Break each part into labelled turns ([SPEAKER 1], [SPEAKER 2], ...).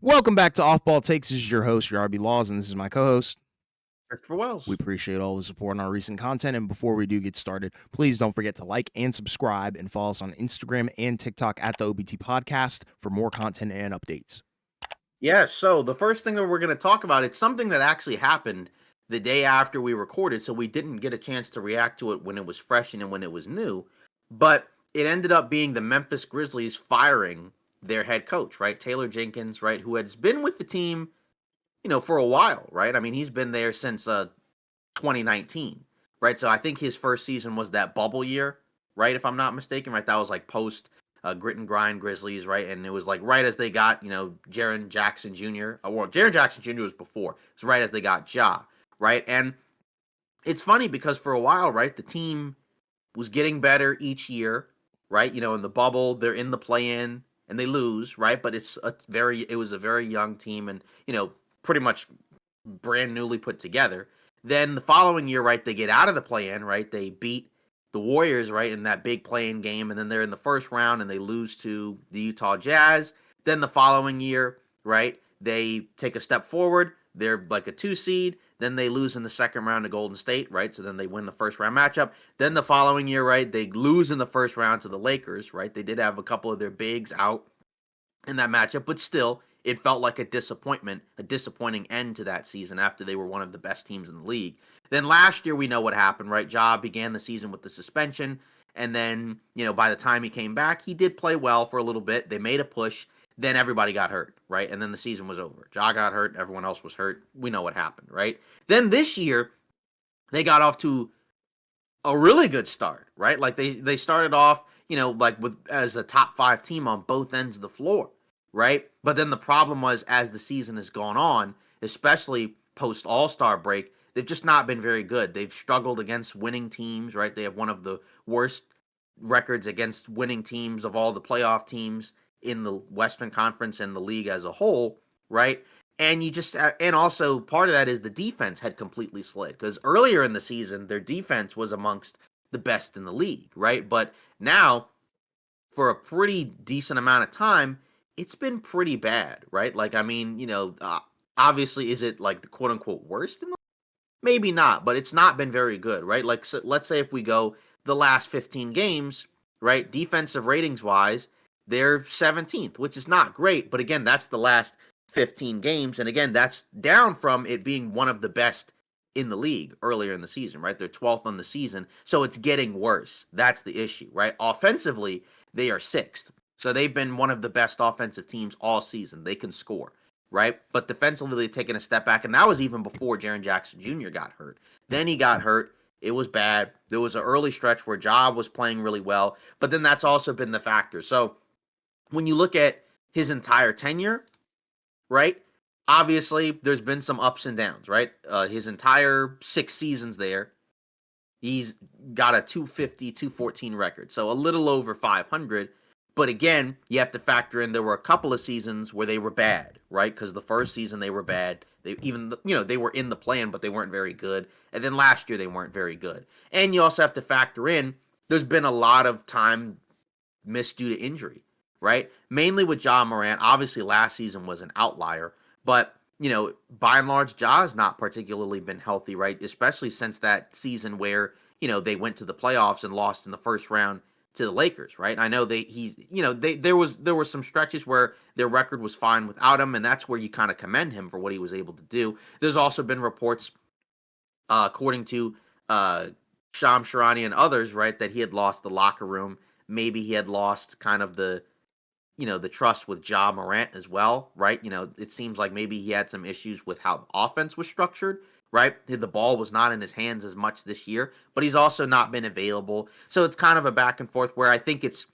[SPEAKER 1] Welcome back to Off Ball Takes. This is your host, your RB Laws, and this is my co-host,
[SPEAKER 2] Christopher Wells.
[SPEAKER 1] We appreciate all the support on our recent content, and before we do get started, please don't forget to like and subscribe and follow us on Instagram and TikTok at the OBT Podcast for more content and updates.
[SPEAKER 2] Yeah, so the first thing that we're going to talk about, it's something that actually happened the day after we recorded, so we didn't get a chance to react to it when it was fresh and when it was new, but it ended up being the Memphis Grizzlies firing their head coach, right? Taylor Jenkins, right, who has been with the team, for a while, right? I mean, he's been there since 2019, right? So I think his first season was that bubble year, right? If I'm not mistaken, right? That was like post grit and grind Grizzlies, right? And it was like right as they got, Jaren Jackson Jr. Well, Jaren Jackson Jr. was before. It's right as they got Ja, right? And it's funny because for a while, right, the team was getting better each year, right? In the bubble, they're in the play-in and they lose, right? But it was a very young team and, pretty much brand newly put together. Then the following year, right, they get out of the play-in, right? They beat the Warriors, right, in that big play-in game, and then they're in the first round and they lose to the Utah Jazz. Then the following year, right, they take a step forward. They're like a 2 seed. Then they lose in the second round to Golden State, right? So then they win the first round matchup. Then the following year, right, they lose in the first round to the Lakers, right? They did have a couple of their bigs out in that matchup, but still, it felt like a disappointing end to that season after they were one of the best teams in the league. Then last year, we know what happened, right? Ja began the season with the suspension, and then, by the time he came back, he did play well for a little bit. They made a push. Then everybody got hurt, right? And then the season was over. Ja got hurt. Everyone else was hurt. We know what happened, right? Then this year, they got off to a really good start, right? Like they started off, like with as a top 5 team on both ends of the floor, right? But then the problem was as the season has gone on, especially post All-Star break, they've just not been very good. They've struggled against winning teams, right? They have one of the worst records against winning teams of all the playoff teams in the Western Conference and the league as a whole, right? And and also part of that is the defense had completely slid because earlier in the season, their defense was amongst the best in the league, right? But now, for a pretty decent amount of time, it's been pretty bad, right? Like, I mean, obviously, is it like the quote unquote worst in the league? Maybe not, but it's not been very good, right? Like, so let's say if we go the last 15 games, right? Defensive ratings wise, they're 17th, which is not great. But again, that's the last 15 games. And again, that's down from it being one of the best in the league earlier in the season, right? They're 12th on the season. So it's getting worse. That's the issue, right? Offensively, they are 6th. So they've been one of the best offensive teams all season. They can score, right? But defensively, they've taken a step back. And that was even before Jaren Jackson Jr. got hurt. Then he got hurt. It was bad. There was an early stretch where Ja was playing really well. But then that's also been the factor. So when you look at his entire tenure, right? Obviously, there's been some ups and downs, right? His entire 6 seasons there, he's got a 250, 214 record. So a little over 500. But again, you have to factor in there were a couple of seasons where they were bad, right? Because the first season they were bad. They even, they were in the plan, but they weren't very good. And then last year they weren't very good. And you also have to factor in there's been a lot of time missed due to injury, right? Mainly with Ja Morant. Obviously, last season was an outlier, but by and large, Ja has not particularly been healthy, right? Especially since that season where they went to the playoffs and lost in the first round to the Lakers, right? I know there were some stretches where their record was fine without him, and that's where you kind of commend him for what he was able to do. There's also been reports, according to Shams Charania and others, right, that he had lost the locker room. Maybe he had lost kind of the trust with Ja Morant as well, right? It seems like maybe he had some issues with how the offense was structured, right? The ball was not in his hands as much this year, but he's also not been available. So it's kind of a back and forth where I think it's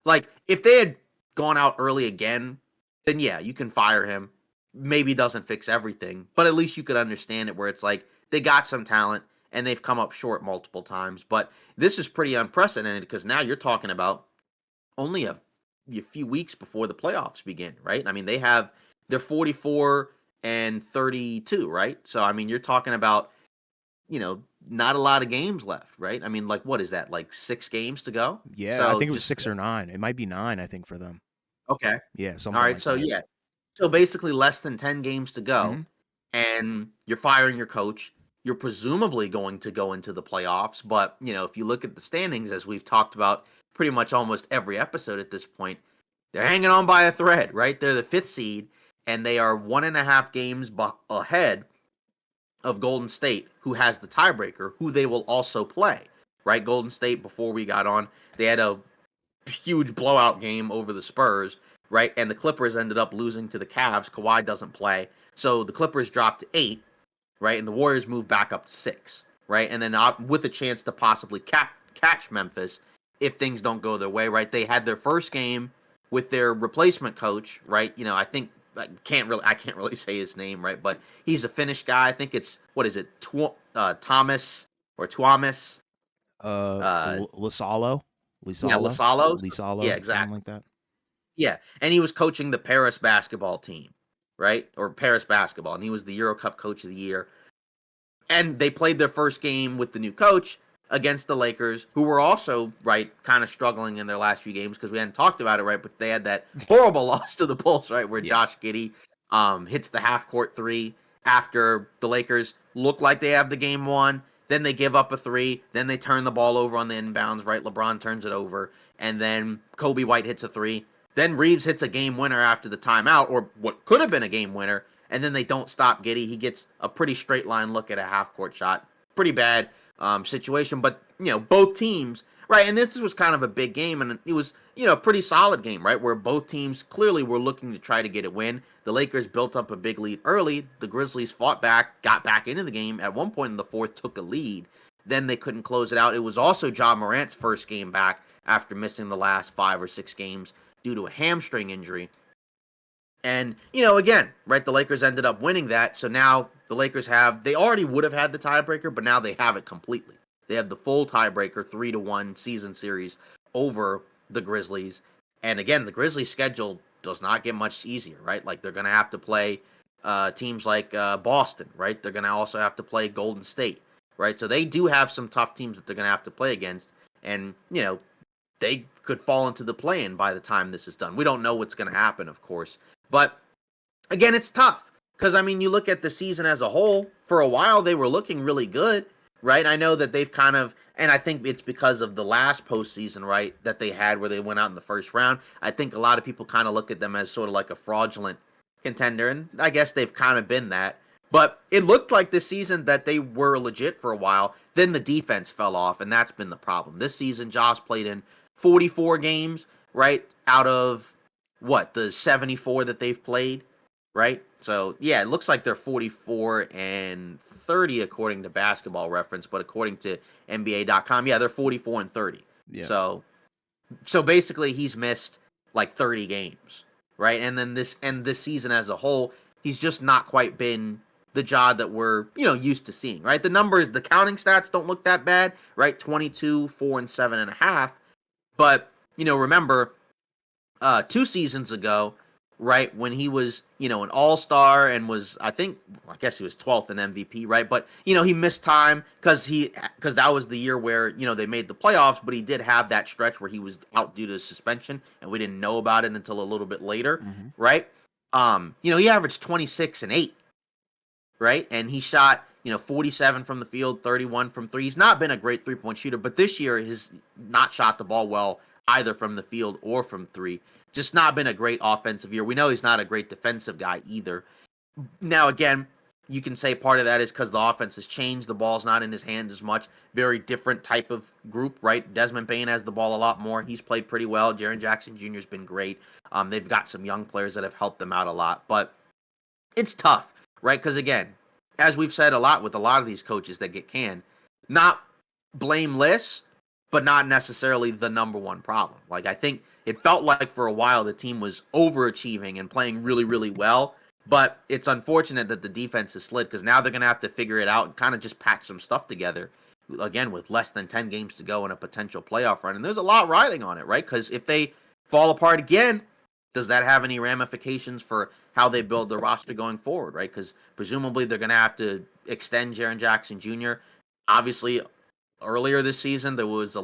[SPEAKER 2] like if they had gone out early again, then yeah, you can fire him. Maybe doesn't fix everything, but at least you could understand it where it's like they got some talent and they've come up short multiple times. But this is pretty unprecedented because now you're talking about only a few weeks before the playoffs begin, right? I mean, they're 44 and 32, right? So I mean, you're talking about, not a lot of games left, right? I mean, like what is that? Like 6 games to go?
[SPEAKER 1] Yeah, I
[SPEAKER 2] So
[SPEAKER 1] think it was
[SPEAKER 2] just
[SPEAKER 1] 6 or 9. It might be 9, I think, for them.
[SPEAKER 2] okay.
[SPEAKER 1] Yeah,
[SPEAKER 2] All
[SPEAKER 1] something
[SPEAKER 2] right.
[SPEAKER 1] like
[SPEAKER 2] So
[SPEAKER 1] that.
[SPEAKER 2] yeah. So basically, less than 10 games to go,
[SPEAKER 1] Mm-hmm.
[SPEAKER 2] and you're firing your coach. You're presumably going to go into the playoffs, but if you look at the standings, as we've talked about pretty much almost every episode at this point, they're hanging on by a thread, right? They're the 5th seed, and they are 1.5 games ahead of Golden State, who has the tiebreaker, who they will also play, right? Golden State, before we got on, they had a huge blowout game over the Spurs, right? And the Clippers ended up losing to the Cavs. Kawhi doesn't play. So the Clippers dropped to 8, right? And the Warriors moved back up to 6, right? And then with a chance to possibly catch Memphis if things don't go their way, right? They had their first game with their replacement coach, right? I think I can't really say his name, right? But he's a Finnish guy. I think it's what is it, Thomas or Tuomas?
[SPEAKER 1] Lisalo,
[SPEAKER 2] Yeah, Lasalo. Yeah,
[SPEAKER 1] something
[SPEAKER 2] exactly.
[SPEAKER 1] like that.
[SPEAKER 2] Yeah, and he was coaching the Paris basketball team, right? Or Paris basketball, and he was the Euro Cup coach of the year. And they played their first game with the new coach against the Lakers, who were also, right, kind of struggling in their last few games because we hadn't talked about it, right? But they had that horrible loss to the Bulls, right, where Josh Giddey hits the half-court three after the Lakers look like they have the game won. Then they give up a three. Then they turn the ball over on the inbounds, right? LeBron turns it over. And then Kobe White hits a three. Then Reeves hits a game winner after the timeout, or what could have been a game winner. And then they don't stop Giddey. He gets a pretty straight line look at a half court shot. Pretty bad situation, but both teams, right? And this was kind of a big game, and it was a pretty solid game, right? Where both teams clearly were looking to try to get a win. The Lakers built up a big lead early. The Grizzlies fought back, got back into the game. At one point in the fourth, took a lead. Then they couldn't close it out. It was also Ja Morant's first game back after missing the last 5 or 6 games due to a hamstring injury. And, again, right, the Lakers ended up winning that. So now the Lakers they already would have had the tiebreaker, but now they have it completely. They have the full tiebreaker, 3-1 season series over the Grizzlies. And again, the Grizzlies' schedule does not get much easier, right? Like, they're going to have to play teams like Boston, right? They're going to also have to play Golden State, right? So they do have some tough teams that they're going to have to play against. And, they could fall into the play-in by the time this is done. We don't know what's going to happen, of course. But again, it's tough because, you look at the season as a whole. For a while, they were looking really good, right? I know that they've kind of, and I think it's because of the last postseason, right, that they had where they went out in the first round. I think a lot of people kind of look at them as sort of like a fraudulent contender, and I guess they've kind of been that. But it looked like this season that they were legit for a while. Then the defense fell off, and that's been the problem. This season, Josh played in 44 games, right, out of the 74 that they've played, right? So, yeah, it looks like they're 44-30 according to Basketball Reference, but according to NBA.com, yeah, they're 44-30.
[SPEAKER 1] Yeah.
[SPEAKER 2] So basically he's missed like 30 games, right? And then this season as a whole, he's just not quite been the Ja that we're, used to seeing, right? The numbers, the counting stats don't look that bad, right? 22, 4, and 7.5. But, remember, 2 seasons ago, right, when he was, an all-star and was, I guess he was 12th in MVP, right? But, he missed time because that was the year where, they made the playoffs, but he did have that stretch where he was out due to suspension, and we didn't know about it until a little bit later, right? He averaged 26 and 8, right? And he shot, 47 from the field, 31 from 3. He's not been a great three-point shooter, but this year he's not shot the ball well either from the field or from 3. Just not been a great offensive year. We know he's not a great defensive guy either. Now, again, you can say part of that is because the offense has changed. The ball's not in his hands as much. Very different type of group, right? Desmond Bane has the ball a lot more. He's played pretty well. Jaren Jackson Jr. has been great. They've got some young players that have helped them out a lot. But it's tough, right? Because, again, as we've said a lot with a lot of these coaches that get canned, not blameless, but not necessarily the number one problem. Like, I think it felt like for a while the team was overachieving and playing really, really well, but it's unfortunate that the defense has slid because now they're going to have to figure it out and kind of just patch some stuff together, again, with less than 10 games to go in a potential playoff run. And there's a lot riding on it, right? Because if they fall apart again, does that have any ramifications for how they build the roster going forward, right? Because presumably they're going to have to extend Jaren Jackson Jr. Obviously, earlier this season, there was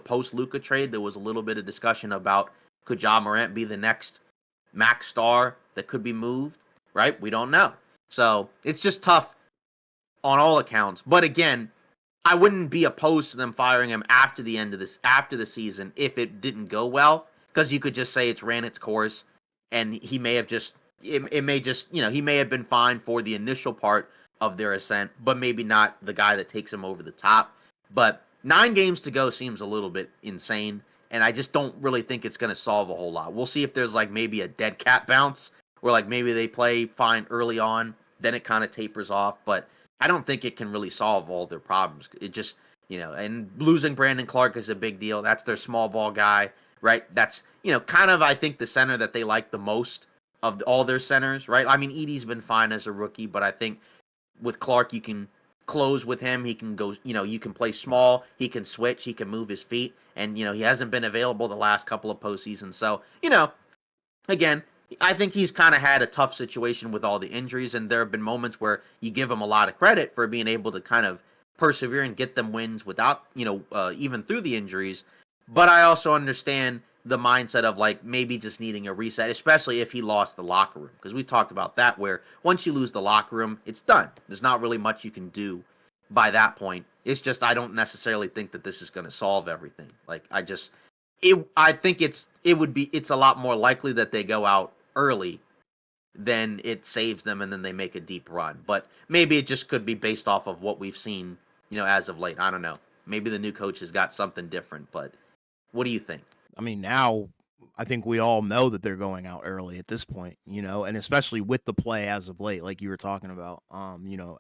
[SPEAKER 2] post Luka trade, there was a little bit of discussion about could Ja Morant be the next max star that could be moved, right? We don't know. So it's just tough on all accounts. But again, I wouldn't be opposed to them firing him after the end of this, after the season, if it didn't go well, because you could just say it's ran its course, and he may have just, it may just, he may have been fine for the initial part of their ascent, but maybe not the guy that takes him over the top. But 9 games to go seems a little bit insane, and I just don't really think it's going to solve a whole lot. We'll see if there's like maybe a dead cat bounce, where like maybe they play fine early on, then it kind of tapers off, but I don't think it can really solve all their problems. It just, and losing Brandon Clark is a big deal. That's their small ball guy, right? That's, kind of, I think, the center that they like the most of all their centers, right? I mean, Edey's been fine as a rookie, but I think with Clark, you can close with him. He can go, you can play small. He can switch. He can move his feet. And, he hasn't been available the last couple of postseasons. So, again, I think he's kind of had a tough situation with all the injuries, and there have been moments where you give him a lot of credit for being able to kind of persevere and get them wins without, even through the injuries. But I also understand the mindset of like maybe just needing a reset, especially if he lost the locker room, because we talked about that, where once you lose the locker room, it's done. There's not really much you can do by that point. It's just I don't necessarily think that this is going to solve everything. Like I think it's a lot more likely that they go out early then it saves them and then they make a deep run. But maybe it just could be based off of what we've seen, as of late. I don't know. Maybe the new coach has got something different, but what do you think?
[SPEAKER 1] I mean, now I think we all know that they're going out early at this point, and especially with the play as of late, like you were talking about,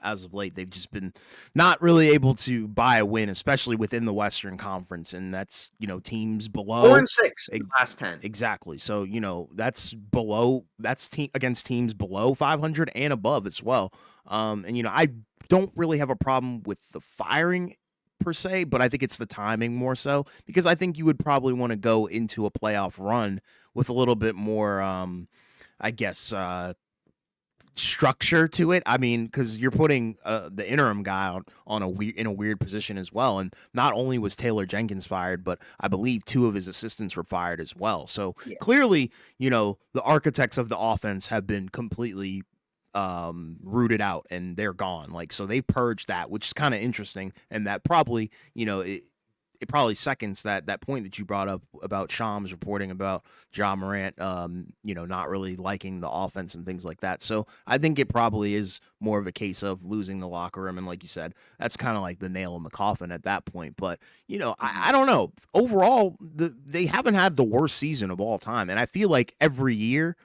[SPEAKER 1] as of late, they've just been not really able to buy a win, especially within the Western Conference. And that's, teams below
[SPEAKER 2] 4-6 in the last 10.
[SPEAKER 1] Exactly. So, that's against teams below 500 and above as well. And, I don't really have a problem with the firing per se, but I think it's the timing more so, because I think you would probably want to go into a playoff run with a little bit more, I guess, structure to it. I mean, because you're putting the interim guy in a weird position as well. And not only was Taylor Jenkins fired, but I believe 2 of his assistants were fired as well. So clearly, the architects of the offense have been completely rooted out and they're gone. Like, so they've purged that, which is kind of interesting. And that probably, it probably seconds that point that you brought up about Shams reporting about Ja Morant, not really liking the offense and things like that. So I think it probably is more of a case of losing the locker room. And like you said, that's kind of like the nail in the coffin at that point. But, I don't know. Overall, they haven't had the worst season of all time. And I feel like every year,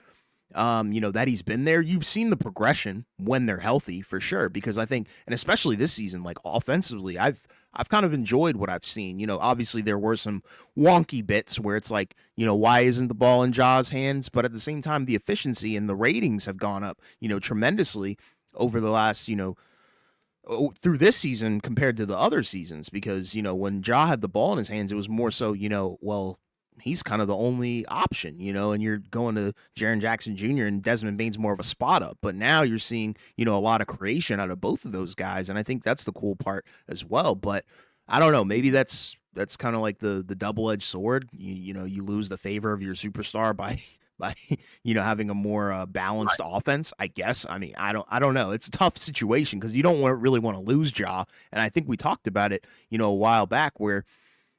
[SPEAKER 1] that he's been there, you've seen the progression when they're healthy for sure, because I think, and especially this season, like offensively, I've kind of enjoyed what I've seen. Obviously there were some wonky bits where it's like, why isn't the ball in Ja's hands? But at the same time, the efficiency and the ratings have gone up, tremendously over the last, through this season compared to the other seasons, because, when Ja had the ball in his hands, it was more so, well, he's kind of the only option, and you're going to Jaren Jackson Jr. and Desmond Bane's more of a spot up. But now you're seeing, a lot of creation out of both of those guys. And I think that's the cool part as well. But I don't know, maybe that's kind of like the double-edged sword. You lose the favor of your superstar by having a more balanced offense, I guess. I mean, I don't know. It's a tough situation because you don't really want to lose Ja. And I think we talked about it, a while back where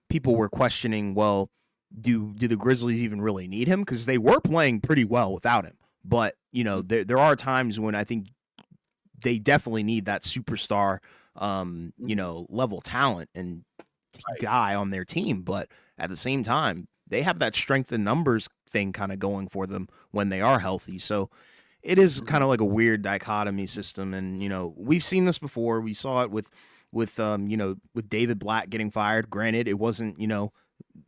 [SPEAKER 1] people were questioning, well, do the Grizzlies even really need him? Because they were playing pretty well without him. But, there are times when I think they definitely need that superstar, level talent and guy on their team. But at the same time, they have that strength in numbers thing kind of going for them when they are healthy. So it is kind of like a weird dichotomy system. And, we've seen this before. We saw it with David Blatt getting fired. Granted, it wasn't,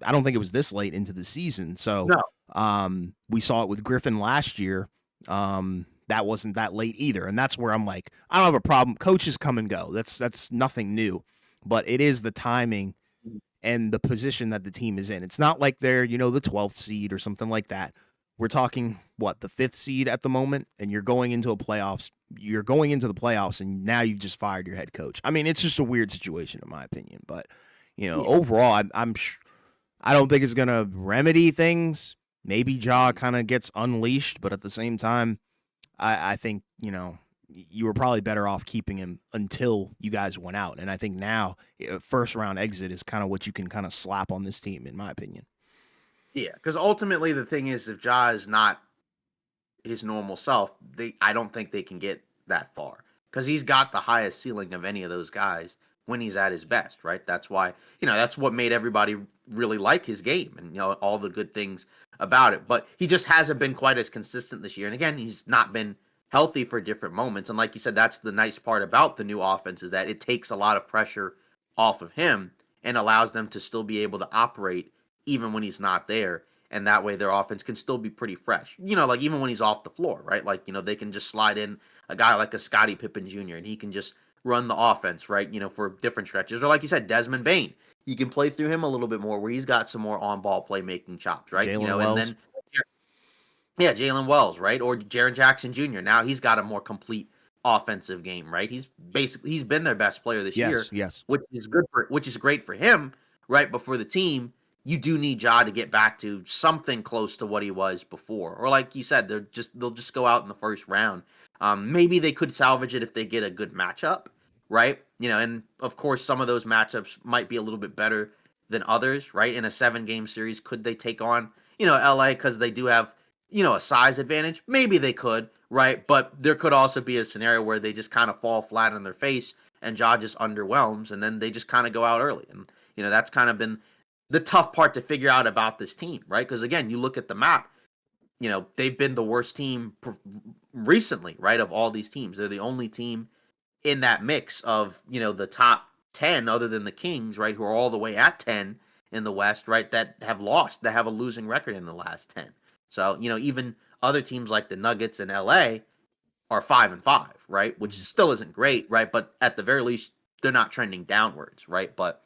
[SPEAKER 1] I don't think it was this late into the season. So we saw it with Griffin last year. That wasn't that late either. And that's where I'm like, I don't have a problem. Coaches come and go. That's nothing new. But it is the timing and the position that the team is in. It's not like they're, the 12th seed or something like that. We're talking, the 5th seed at the moment, and you're going into the playoffs, and now you've just fired your head coach. I mean, it's just a weird situation in my opinion. But, overall, I don't think it's going to remedy things maybe Ja kind of gets unleashed, but at the same time, I think, you were probably better off keeping him until you guys went out. And I think now, first round exit is kind of what you can kind of slap on this team, in my opinion.
[SPEAKER 2] Yeah, because ultimately the thing is, if Ja is not his normal self, I don't think they can get that far because he's got the highest ceiling of any of those guys when he's at his best, right? That's why, that's what made everybody really like his game and all the good things about it. But he just hasn't been quite as consistent this year. And again, he's not been healthy for different moments. And like you said, that's the nice part about the new offense is that it takes a lot of pressure off of him and allows them to still be able to operate even when he's not there, and that way their offense can still be pretty fresh. Like even when he's off the floor, right? Like, they can just slide in a guy like a Scottie Pippen Jr. and he can just run the offense, right? For different stretches. Or like you said, Desmond Bain. You can play through him a little bit more where he's got some more on-ball playmaking chops, right?
[SPEAKER 1] Jalen
[SPEAKER 2] And
[SPEAKER 1] Wells.
[SPEAKER 2] then yeah, Jalen Wells, right? Or Jaren Jackson Jr. Now he's got a more complete offensive game, right? He's been their best player this year,
[SPEAKER 1] Yes.
[SPEAKER 2] which is great for him, right? But for the team, you do need Ja to get back to something close to what he was before. Or like you said, they'll just go out in the first round. Maybe they could salvage it if they get a good matchup, right? And of course some of those matchups might be a little bit better than others, right? In a 7-game series, could they take on, LA because they do have a size advantage? Maybe they could, right? But there could also be a scenario where they just kind of fall flat on their face and Ja just underwhelms and then they just kind of go out early. And, that's kind of been the tough part to figure out about this team, right? Because again, you look at the map, they've been the worst team recently, right? Of all these teams, they're the only team in that mix of, the top 10 other than the Kings, right? Who are all the way at 10 in the West, right? That have a losing record in the last 10. So, even other teams like the Nuggets and LA are 5-5, right? Which still isn't great, right? But at the very least, they're not trending downwards, right? But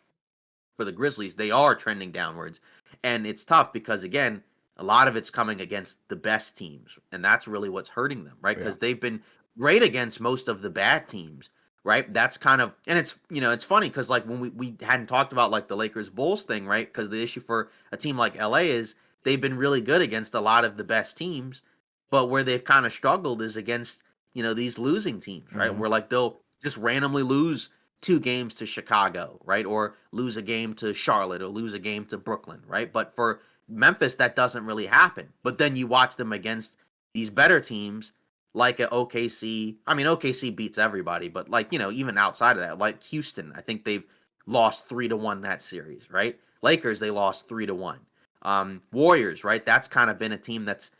[SPEAKER 2] for the Grizzlies, they are trending downwards. And it's tough because, again, a lot of it's coming against the best teams. And that's really what's hurting them, right? Because they've been great against most of the bad teams, right? That's kind of, and it's funny because, like, when we hadn't talked about, like, the Lakers Bulls thing, right? Because the issue for a team like LA is they've been really good against a lot of the best teams. But where they've kind of struggled is against, these losing teams, right?
[SPEAKER 1] Mm-hmm.
[SPEAKER 2] Where, like, they'll just randomly lose 2 games to Chicago, right? Or lose a game to Charlotte or lose a game to Brooklyn, right? But for Memphis, that doesn't really happen. But then you watch them against these better teams like a OKC. I mean, OKC beats everybody, but like, even outside of that, like Houston, I think they've lost 3-1 that series, right? Lakers, they lost 3-1. Warriors, right? That's kind of been a team that's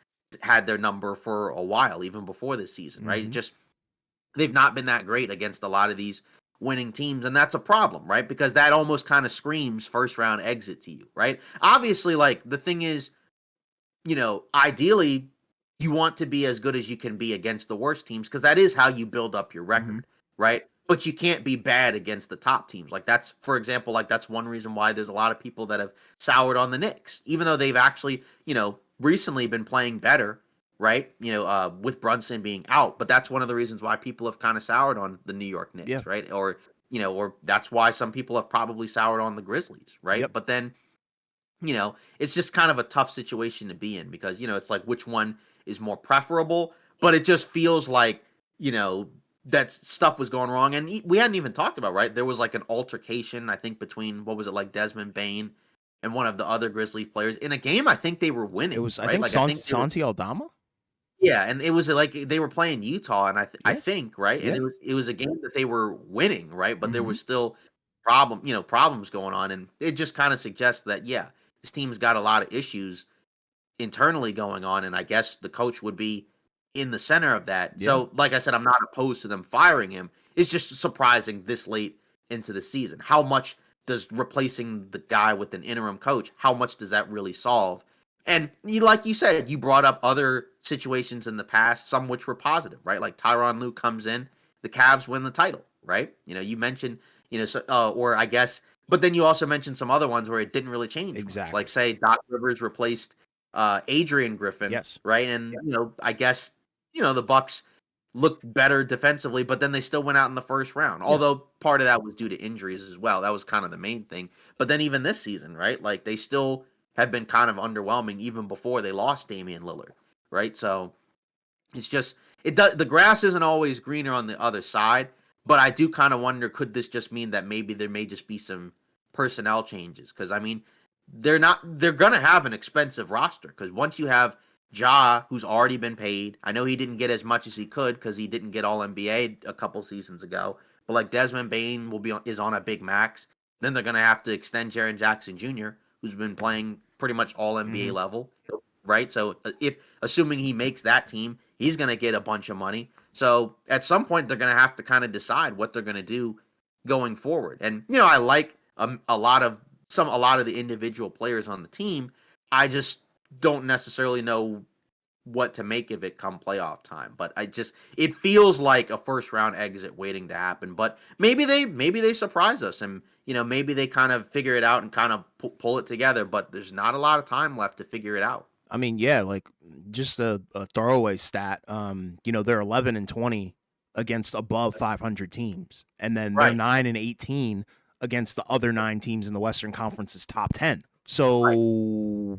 [SPEAKER 2] had their number for a while, even before this season, right?
[SPEAKER 1] Mm-hmm.
[SPEAKER 2] Just they've not been that great against a lot of these winning teams, and that's a problem, right? Because that almost kind of screams first round exit to you, right? Obviously, like the thing is, ideally you want to be as good as you can be against the worst teams because that is how you build up your record, right? But you can't be bad against the top teams. Like that's, for example, like that's one reason why there's a lot of people that have soured on the Knicks, even though they've actually, recently been playing better, right? With Brunson being out, but that's one of the reasons why people have kind of soured on the New York
[SPEAKER 1] Yeah.
[SPEAKER 2] Knicks, right? Or that's why some people have probably soured on the Grizzlies, right?
[SPEAKER 1] Yep.
[SPEAKER 2] But then, it's just kind of a tough situation to be in because, it's like which one is more preferable, but it just feels like, that stuff was going wrong. And we hadn't even talked about, right? There was like an altercation, I think, between, what was it, like Desmond Bain and one of the other Grizzlies players in a game I think they were
[SPEAKER 1] It
[SPEAKER 2] winning,
[SPEAKER 1] was, I
[SPEAKER 2] right?
[SPEAKER 1] think,
[SPEAKER 2] Like I think
[SPEAKER 1] Santi Aldama.
[SPEAKER 2] yeah, and it was like they were playing Utah, and I
[SPEAKER 1] Yeah.
[SPEAKER 2] think, right, and
[SPEAKER 1] Yeah.
[SPEAKER 2] it was a game that they were winning, right, but there
[SPEAKER 1] Mm-hmm.
[SPEAKER 2] was still problems going on, and it just kind of suggests that yeah, this team's got a lot of issues internally going on, and I guess the coach would be in the center of that.
[SPEAKER 1] Yeah.
[SPEAKER 2] So, like I said, I'm not opposed to them firing him. It's just surprising this late into the season. How much does replacing the guy with an interim coach, how much does that really solve? And like you said, you brought up other situations in the past, some which were positive, right? Like Tyronn Lue comes in, the Cavs win the title, right? You mentioned, so, or I guess, but then you also mentioned some other ones where it didn't really change much. Like
[SPEAKER 1] Exactly.
[SPEAKER 2] say Doc Rivers replaced Adrian Griffin,
[SPEAKER 1] Yes.
[SPEAKER 2] right? And I guess the Bucks looked better defensively, but then they still went out in the first round.
[SPEAKER 1] Yes.
[SPEAKER 2] Although part of that was due to injuries as well. That was kind of the main thing. But then even this season, right? Like they still have been kind of underwhelming even before they lost Damian Lillard, right? So it's just the grass isn't always greener on the other side, but I do kind of wonder, could this just mean that maybe there may just be some personnel changes? Because I mean, they're gonna have an expensive roster because once you have Ja, who's already been paid, I know he didn't get as much as he could because he didn't get All NBA a couple seasons ago, but like Desmond Bain is on a big max. Then they're gonna have to extend Jaren Jackson Jr., who's been playing pretty much All NBA level, right? So if assuming he makes that team, he's going to get a bunch of money. So at some point, they're going to have to kind of decide what they're going to do going forward. And I like a lot of the individual players on the team. I just don't necessarily know what to make of it come playoff time. But it feels like a first round exit waiting to happen. But maybe they surprise us, and maybe they kind of figure it out and kind of pull it together. But there's not a lot of time left to figure it out.
[SPEAKER 1] I mean, yeah, like just a throwaway stat. They're 11-20 against above 500 teams, and then they're
[SPEAKER 2] Right.
[SPEAKER 1] 9-18 against the other 9 teams in the Western Conference's top 10. So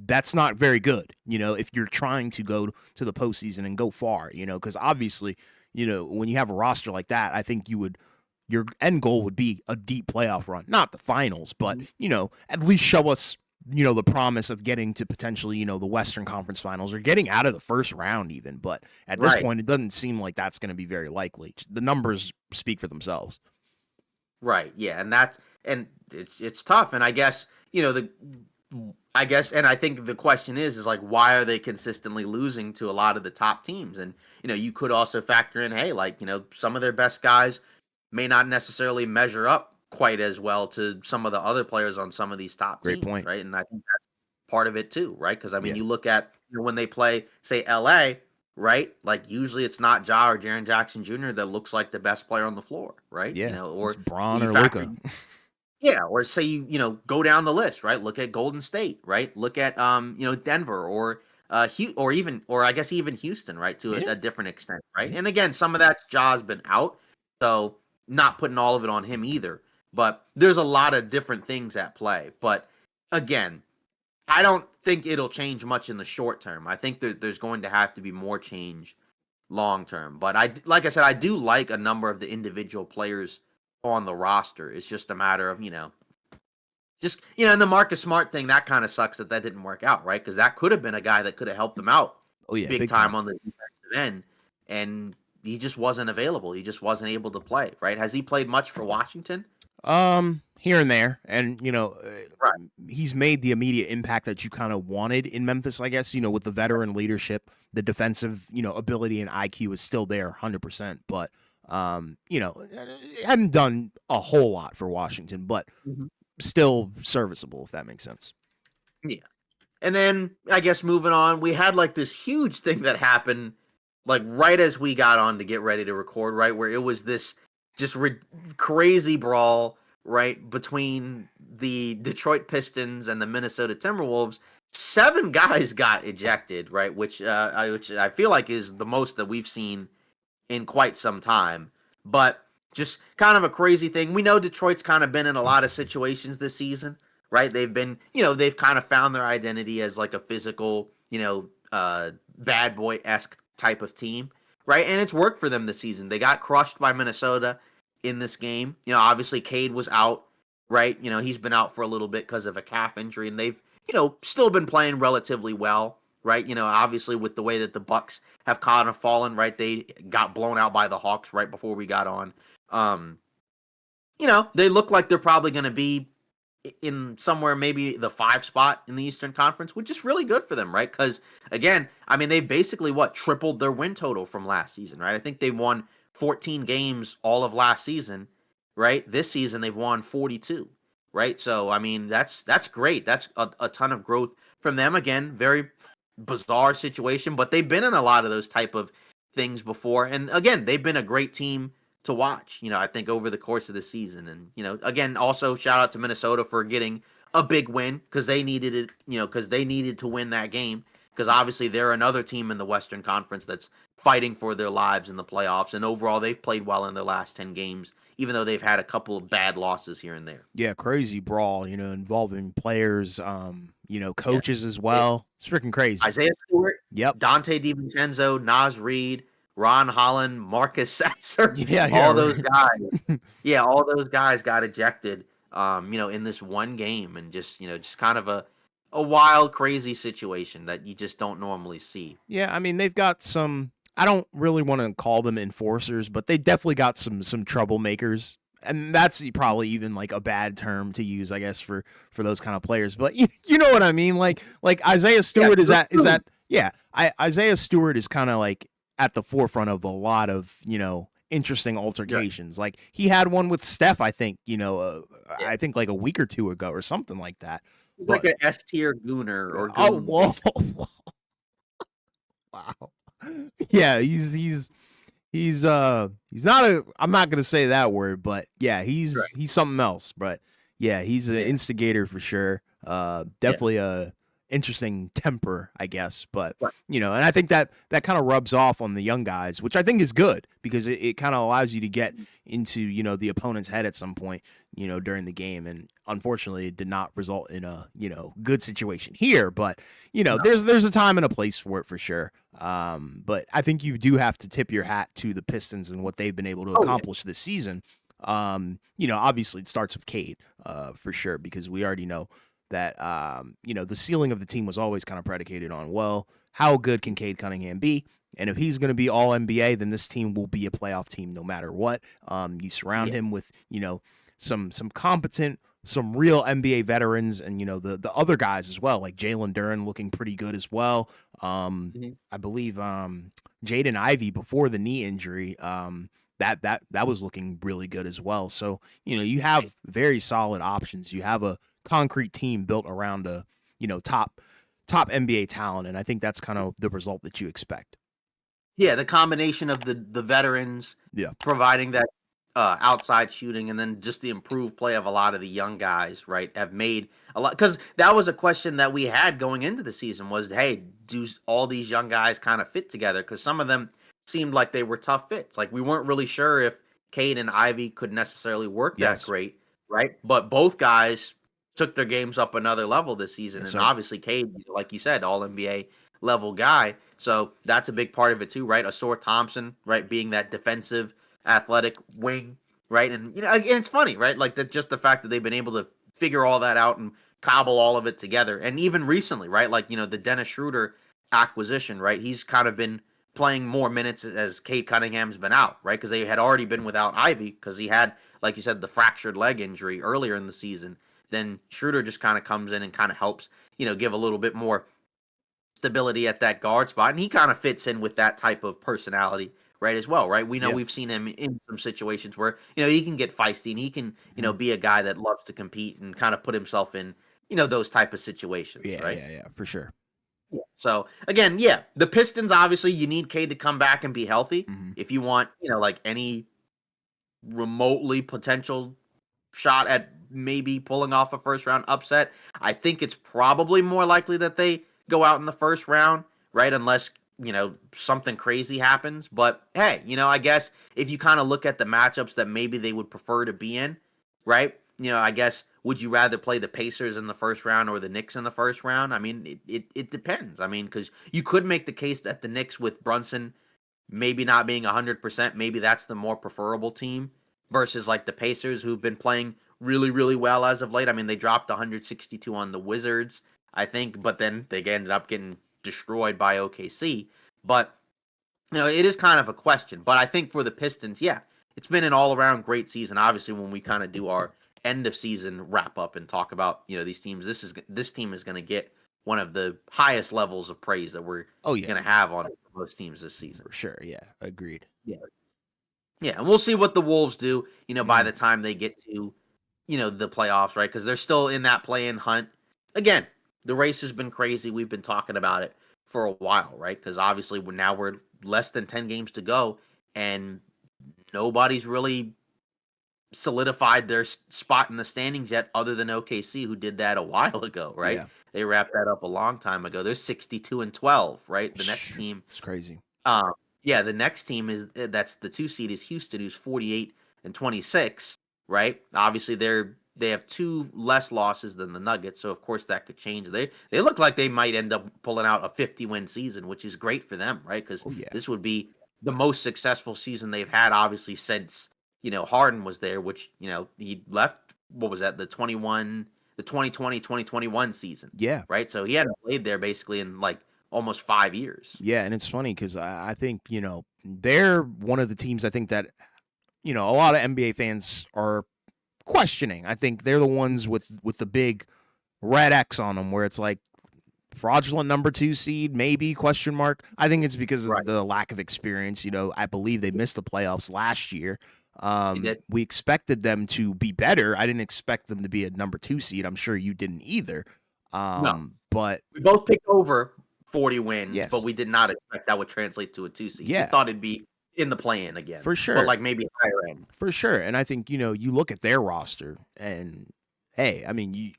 [SPEAKER 1] that's not very good, if you're trying to go to the postseason and go far, because obviously, when you have a roster like that, I think your end goal would be a deep playoff run, not the finals, but, at least show us the promise of getting to potentially, the Western Conference Finals or getting out of the first round even. But at this point, it doesn't seem like that's going to be very likely. The numbers speak for themselves.
[SPEAKER 2] Right. Yeah. And it's tough. And I guess, and I think the question is like, why are they consistently losing to a lot of the top teams? And, you could also factor in, hey, like, some of their best guys may not necessarily measure up quite as well to some of the other players on some of these top
[SPEAKER 1] Great
[SPEAKER 2] teams,
[SPEAKER 1] point.
[SPEAKER 2] right? And I think that's part of it too, right? Because I mean, you look at when they play, say, LA, right? Like usually it's not Ja or Jaren Jackson Jr. that looks like the best player on the floor, right?
[SPEAKER 1] Yeah,
[SPEAKER 2] Or
[SPEAKER 1] it's Braun or
[SPEAKER 2] factor,
[SPEAKER 1] Luka.
[SPEAKER 2] yeah, or say you go down the list, right? Look at Golden State, right? Look at Denver or I guess even Houston, right? To a different extent, right?
[SPEAKER 1] Yeah.
[SPEAKER 2] And again, some of that Ja's been out, so not putting all of it on him either. But there's a lot of different things at play. But again, I don't think it'll change much in the short term. I think there's going to have to be more change long term. But like I said, I do like a number of the individual players on the roster. It's just a matter of and the Marcus Smart thing, that kind of sucks that didn't work out, right? Because that could have been a guy that could have helped them out big time on the defensive end, and he just wasn't available. He just wasn't able to play, right? Has he played much for Washington?
[SPEAKER 1] Here and there, and
[SPEAKER 2] Right.
[SPEAKER 1] he's made the immediate impact that you kind of wanted in Memphis, I guess. With the veteran leadership, the defensive, ability and IQ is still there, 100%. But hadn't done a whole lot for Washington, but still serviceable, if that makes sense.
[SPEAKER 2] Yeah. And then I guess moving on, we had like this huge thing that happened like right as we got on to get ready to record, right? Where it was this just crazy brawl, right? Between the Detroit Pistons and the Minnesota Timberwolves. 7 guys got ejected, right? Which I feel like is the most that we've seen in quite some time. But just kind of a crazy thing. We know Detroit's kind of been in a lot of situations this season, right? They've been, they've kind of found their identity as like a physical, bad boy-esque type of team, right? And it's worked for them this season. They got crushed by Minnesota in this game. Obviously Cade was out, right? He's been out for a little bit because of a calf injury, and they've, still been playing relatively well, right? Obviously with the way that the Bucks have kind of fallen, right? They got blown out by the Hawks right before we got on. They look like they're probably going to be in somewhere maybe the 5 spot in the Eastern Conference, which is really good for them, right? Because again, I mean, they basically tripled their win total from last season, right? I think they won 14 games all of last season, right? This season they've won 42, right? So I mean, that's great. That's a ton of growth from them. Again, very bizarre situation, but they've been in a lot of those type of things before, and again, they've been a great team to watch, I think over the course of the season. And, again, also shout out to Minnesota for getting a big win because they needed it, because they needed to win that game because obviously they're another team in the Western Conference that's fighting for their lives in the playoffs. And overall, they've played well in their last 10 games, even though they've had a couple of bad losses here and there.
[SPEAKER 1] Yeah, crazy brawl, involving players, coaches as well. It's freaking crazy.
[SPEAKER 2] Isaiah Stewart,
[SPEAKER 1] Yep.
[SPEAKER 2] Dante DiVincenzo, Naz Reid, Ron Holland, Marcus Sasser,
[SPEAKER 1] Yeah,
[SPEAKER 2] all
[SPEAKER 1] yeah.
[SPEAKER 2] those
[SPEAKER 1] Right.
[SPEAKER 2] guys. Yeah, all those guys got ejected, in this one game, and just kind of a wild, crazy situation that you just don't normally see.
[SPEAKER 1] Yeah, I mean they've got some. I don't really want to call them enforcers, but they definitely got some troublemakers, and that's probably even like a bad term to use, I guess, for those kind of players. But you know what I mean? Like Isaiah
[SPEAKER 2] Yeah,
[SPEAKER 1] Stewart is that yeah. Isaiah Stewart is kind of like at the forefront of a lot of interesting
[SPEAKER 2] yeah,
[SPEAKER 1] altercations. Like he had one with Steph, I think
[SPEAKER 2] yeah.
[SPEAKER 1] I think like a week or two ago or something like that.
[SPEAKER 2] He's like
[SPEAKER 1] But
[SPEAKER 2] an S tier gooner or
[SPEAKER 1] oh
[SPEAKER 2] goon,
[SPEAKER 1] whoa,
[SPEAKER 2] basically.
[SPEAKER 1] wow. Yeah, he's not a I'm not gonna say that word, but yeah,
[SPEAKER 2] Right.
[SPEAKER 1] he's something else. But yeah, he's an
[SPEAKER 2] Yeah,
[SPEAKER 1] instigator for sure.
[SPEAKER 2] yeah.
[SPEAKER 1] Definitely a interesting temper, I guess. But
[SPEAKER 2] Right.
[SPEAKER 1] and I think that kind of rubs off on the young guys, which I think is good because it kind of allows you to get into the opponent's head at some point, during the game. And unfortunately, it did not result in a good situation here. But
[SPEAKER 2] No.
[SPEAKER 1] there's a time and a place for it for sure. But I think you do have to tip your hat to the Pistons and what they've been able to
[SPEAKER 2] Oh yeah.
[SPEAKER 1] accomplish this season. Obviously it starts with Cade, for sure, because we already know that the ceiling of the team was always kind of predicated on, well, how good can Cade Cunningham be? And if he's going to be all NBA, then this team will be a playoff team no matter what. You surround
[SPEAKER 2] Yeah.
[SPEAKER 1] him with, some competent, some real NBA veterans, and the other guys as well, like Jalen Duren looking pretty good as well.
[SPEAKER 2] Mhm.
[SPEAKER 1] I believe Jaden Ivey before the knee injury, that was looking really good as well. So you
[SPEAKER 2] Right.
[SPEAKER 1] have very solid options. You have a concrete team built around a top NBA talent, and I think that's kind of the result that you expect.
[SPEAKER 2] Yeah, the combination of the veterans
[SPEAKER 1] Yeah.
[SPEAKER 2] providing that outside shooting, and then just the improved play of a lot of the young guys, right, have made a lot. Because that was a question that we had going into the season: was, hey, do all these young guys kind of fit together? Because some of them seemed like they were tough fits. Like we weren't really sure if Cade and Ivy could necessarily work that
[SPEAKER 1] Yes.
[SPEAKER 2] great, right? But both guys took their games up another level this season,
[SPEAKER 1] Yes,
[SPEAKER 2] and
[SPEAKER 1] sir.
[SPEAKER 2] obviously Cade, like you said, all NBA level guy. So that's a big part of it too, right? Asor Thompson, right, being that defensive, athletic wing, right? And and it's funny, right? Like that, just the fact that they've been able to figure all that out and cobble all of it together. And even recently, right? Like the Dennis Schroeder acquisition, right? He's kind of been playing more minutes as Cade Cunningham's been out, right? Because they had already been without Ivy because he had, like you said, the fractured leg injury earlier in the season. Then Schroeder just kind of comes in and kind of helps, give a little bit more stability at that guard spot, and he kind of fits in with that type of personality, right, as well, right? We know
[SPEAKER 1] Yeah.
[SPEAKER 2] we've seen him in some situations where he can get feisty and he can
[SPEAKER 1] Mhm.
[SPEAKER 2] be a guy that loves to compete and kind of put himself in those type of situations,
[SPEAKER 1] Yeah,
[SPEAKER 2] right?
[SPEAKER 1] yeah, yeah, for sure.
[SPEAKER 2] Yeah. So again, yeah, the Pistons obviously you need Cade to come back and be healthy
[SPEAKER 1] Hmm.
[SPEAKER 2] if you want like any remotely potential shot at maybe pulling off a first round upset. I think it's probably more likely that they go out in the first round, right? Unless, something crazy happens. But hey, I guess if you kind of look at the matchups that maybe they would prefer to be in, right? I guess would you rather play the Pacers in the first round or the Knicks in the first round? I mean, it depends. I mean, because you could make the case that the Knicks with Brunson maybe not being 100%, maybe that's the more preferable team versus like the Pacers who've been playing really, really well as of late. I mean, they dropped 162 on the Wizards, I think, but then they ended up getting destroyed by OKC. But, it is kind of a question. But I think for the Pistons, yeah, it's been an all around great season. Obviously, when we kind of do our end of season wrap up and talk about, these teams, this team is going to get one of the highest levels of praise that we're
[SPEAKER 1] Oh yeah,
[SPEAKER 2] going to have on most teams this season.
[SPEAKER 1] for sure. Yeah, agreed.
[SPEAKER 2] Yeah. Yeah, and we'll see what the Wolves do, by
[SPEAKER 1] Mhm.
[SPEAKER 2] the time they get to, the playoffs, right? Because they're still in that play-in hunt. Again, the race has been crazy. We've been talking about it for a while, right? Because obviously we're less than 10 games to go, and nobody's really solidified their spot in the standings yet, other than OKC, who did that a while ago, right?
[SPEAKER 1] Yeah,
[SPEAKER 2] They wrapped that up a long time ago. They're 62-12, right? The next team
[SPEAKER 1] it's crazy.
[SPEAKER 2] yeah, the next team is that's the 2 seed is Houston, who's 48-26, right? Obviously, they're They have 2 less losses than the Nuggets, so of course that could change. They look like they might end up pulling out a 50-win season, which is great for them, right? Because
[SPEAKER 1] Oh yeah.
[SPEAKER 2] this would be the most successful season they've had, obviously, since Harden was there, which he left. What was that? The 2020-2021 season,
[SPEAKER 1] Yeah.
[SPEAKER 2] right? So he hadn't played there basically in like almost 5 years.
[SPEAKER 1] Yeah, and it's funny because I think they're one of the teams I think that a lot of NBA fans are questioning. I think they're the ones with the big red X on them, where it's like fraudulent number 2 seed, maybe question mark. I think it's because of
[SPEAKER 2] Right.
[SPEAKER 1] the lack of experience. I believe they missed the playoffs last year.
[SPEAKER 2] He did.
[SPEAKER 1] We expected them to be better. I didn't expect them to be a number 2 seed. I'm sure you didn't either.
[SPEAKER 2] No.
[SPEAKER 1] But
[SPEAKER 2] We both picked over 40 wins,
[SPEAKER 1] yes,
[SPEAKER 2] but we did not expect that would translate to a 2 seed. We
[SPEAKER 1] yeah,
[SPEAKER 2] thought it'd be in the play-in again,
[SPEAKER 1] for
[SPEAKER 2] but
[SPEAKER 1] sure.
[SPEAKER 2] like maybe higher end.
[SPEAKER 1] For sure. And I think, you look at their roster and hey, I mean, you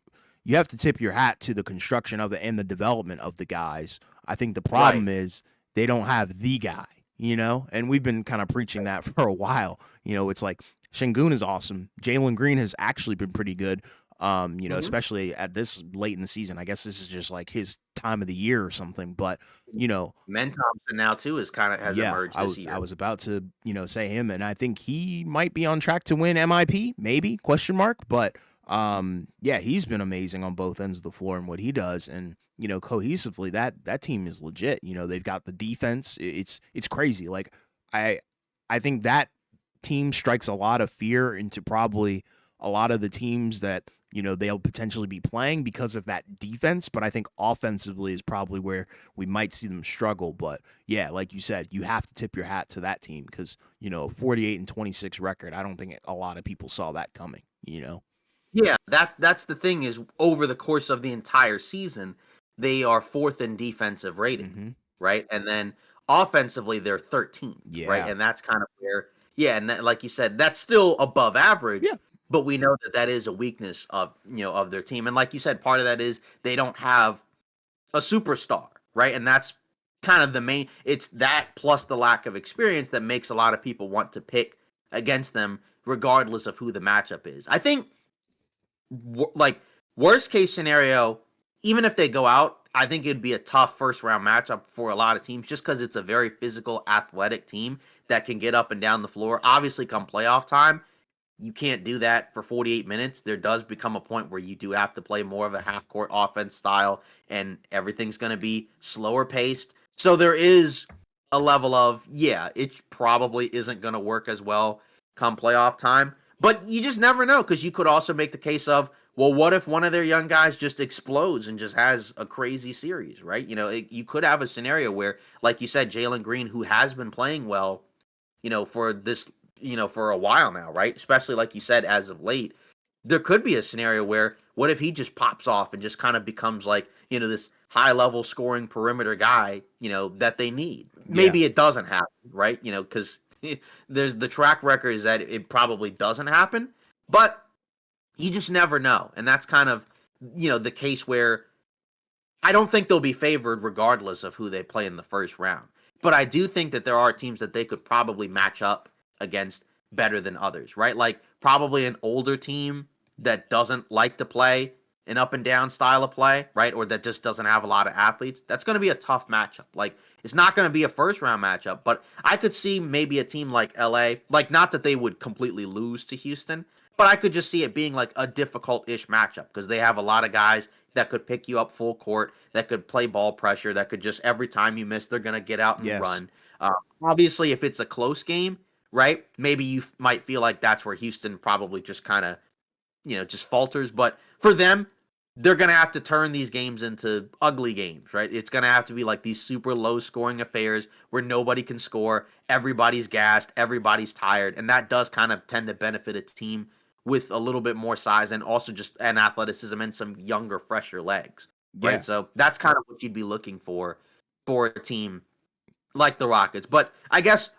[SPEAKER 1] have to tip your hat to the construction of and the development of the guys. I think the problem is they don't have the guy, and we've been kind of preaching that for a while. It's like Şengün is awesome. Jalen Green has actually been pretty good. Especially at this late in the season. I guess this is just like his time of the year or something. But
[SPEAKER 2] Men Thompson now too has emerged this year.
[SPEAKER 1] I was about to say him, and I think he might be on track to win MIP, maybe question mark. But yeah, he's been amazing on both ends of the floor and what he does, and cohesively that team is legit. They've got the defense. It's crazy. Like I think that team strikes a lot of fear into probably a lot of the teams that they'll potentially be playing because of that defense. But I think offensively is probably where we might see them struggle. But yeah, like you said, you have to tip your hat to that team because 48-26 record. I don't think a lot of people saw that coming.
[SPEAKER 2] Yeah, that's the thing is over the course of the entire season, they are 4th in defensive rating, right? And then offensively, they're 13th, right? And that's kind of where, and that, like you said, that's still above average.
[SPEAKER 1] Yeah.
[SPEAKER 2] But we know that is a weakness of of their team, and like you said, part of that is they don't have a superstar, right? And that's kind of the main. It's that plus the lack of experience that makes a lot of people want to pick against them, regardless of who the matchup is. I think, like worst case scenario, even if they go out, I think it'd be a tough first round matchup for a lot of teams, just because it's a very physical, athletic team that can get up and down the floor. Obviously, come playoff time, you can't do that for 48 minutes. There does become a point where you do have to play more of a half court offense style, and everything's going to be slower paced. So there is a level of, it probably isn't going to work as well come playoff time. But you just never know, because you could also make the case of, well, what if one of their young guys just explodes and just has a crazy series, right? You could have a scenario where, like you said, Jalen Green, who has been playing well, for this for a while now, right? Especially like you said, as of late, there could be a scenario where what if he just pops off and just kind of becomes like, this high level scoring perimeter guy, that they need. Maybe it doesn't happen, right? Because there's the track record is that it probably doesn't happen, but you just never know. And that's kind of, the case where I don't think they'll be favored regardless of who they play in the first round. But I do think that there are teams that they could probably match up against better than others, right? Like probably an older team that doesn't like to play an up and down style of play, right? Or that just doesn't have a lot of athletes. That's going to be a tough matchup. Like it's not going to be a first round matchup, but I could see maybe a team like LA, like not that they would completely lose to Houston, but I could just see it being like a difficult-ish matchup because they have a lot of guys that could pick you up full court, that could play ball pressure, that could just every time you miss, they're going to get out and run. Obviously, if it's a close game, right? Maybe you might feel like that's where Houston probably just kind of, just falters. But for them, they're going to have to turn these games into ugly games, right? It's going to have to be like these super low scoring affairs where nobody can score, everybody's gassed, everybody's tired. And that does kind of tend to benefit a team with a little bit more size and also just an athleticism and some younger, fresher legs, right?
[SPEAKER 1] Yeah.
[SPEAKER 2] So that's kind of what you'd be looking for a team like the Rockets. But I guess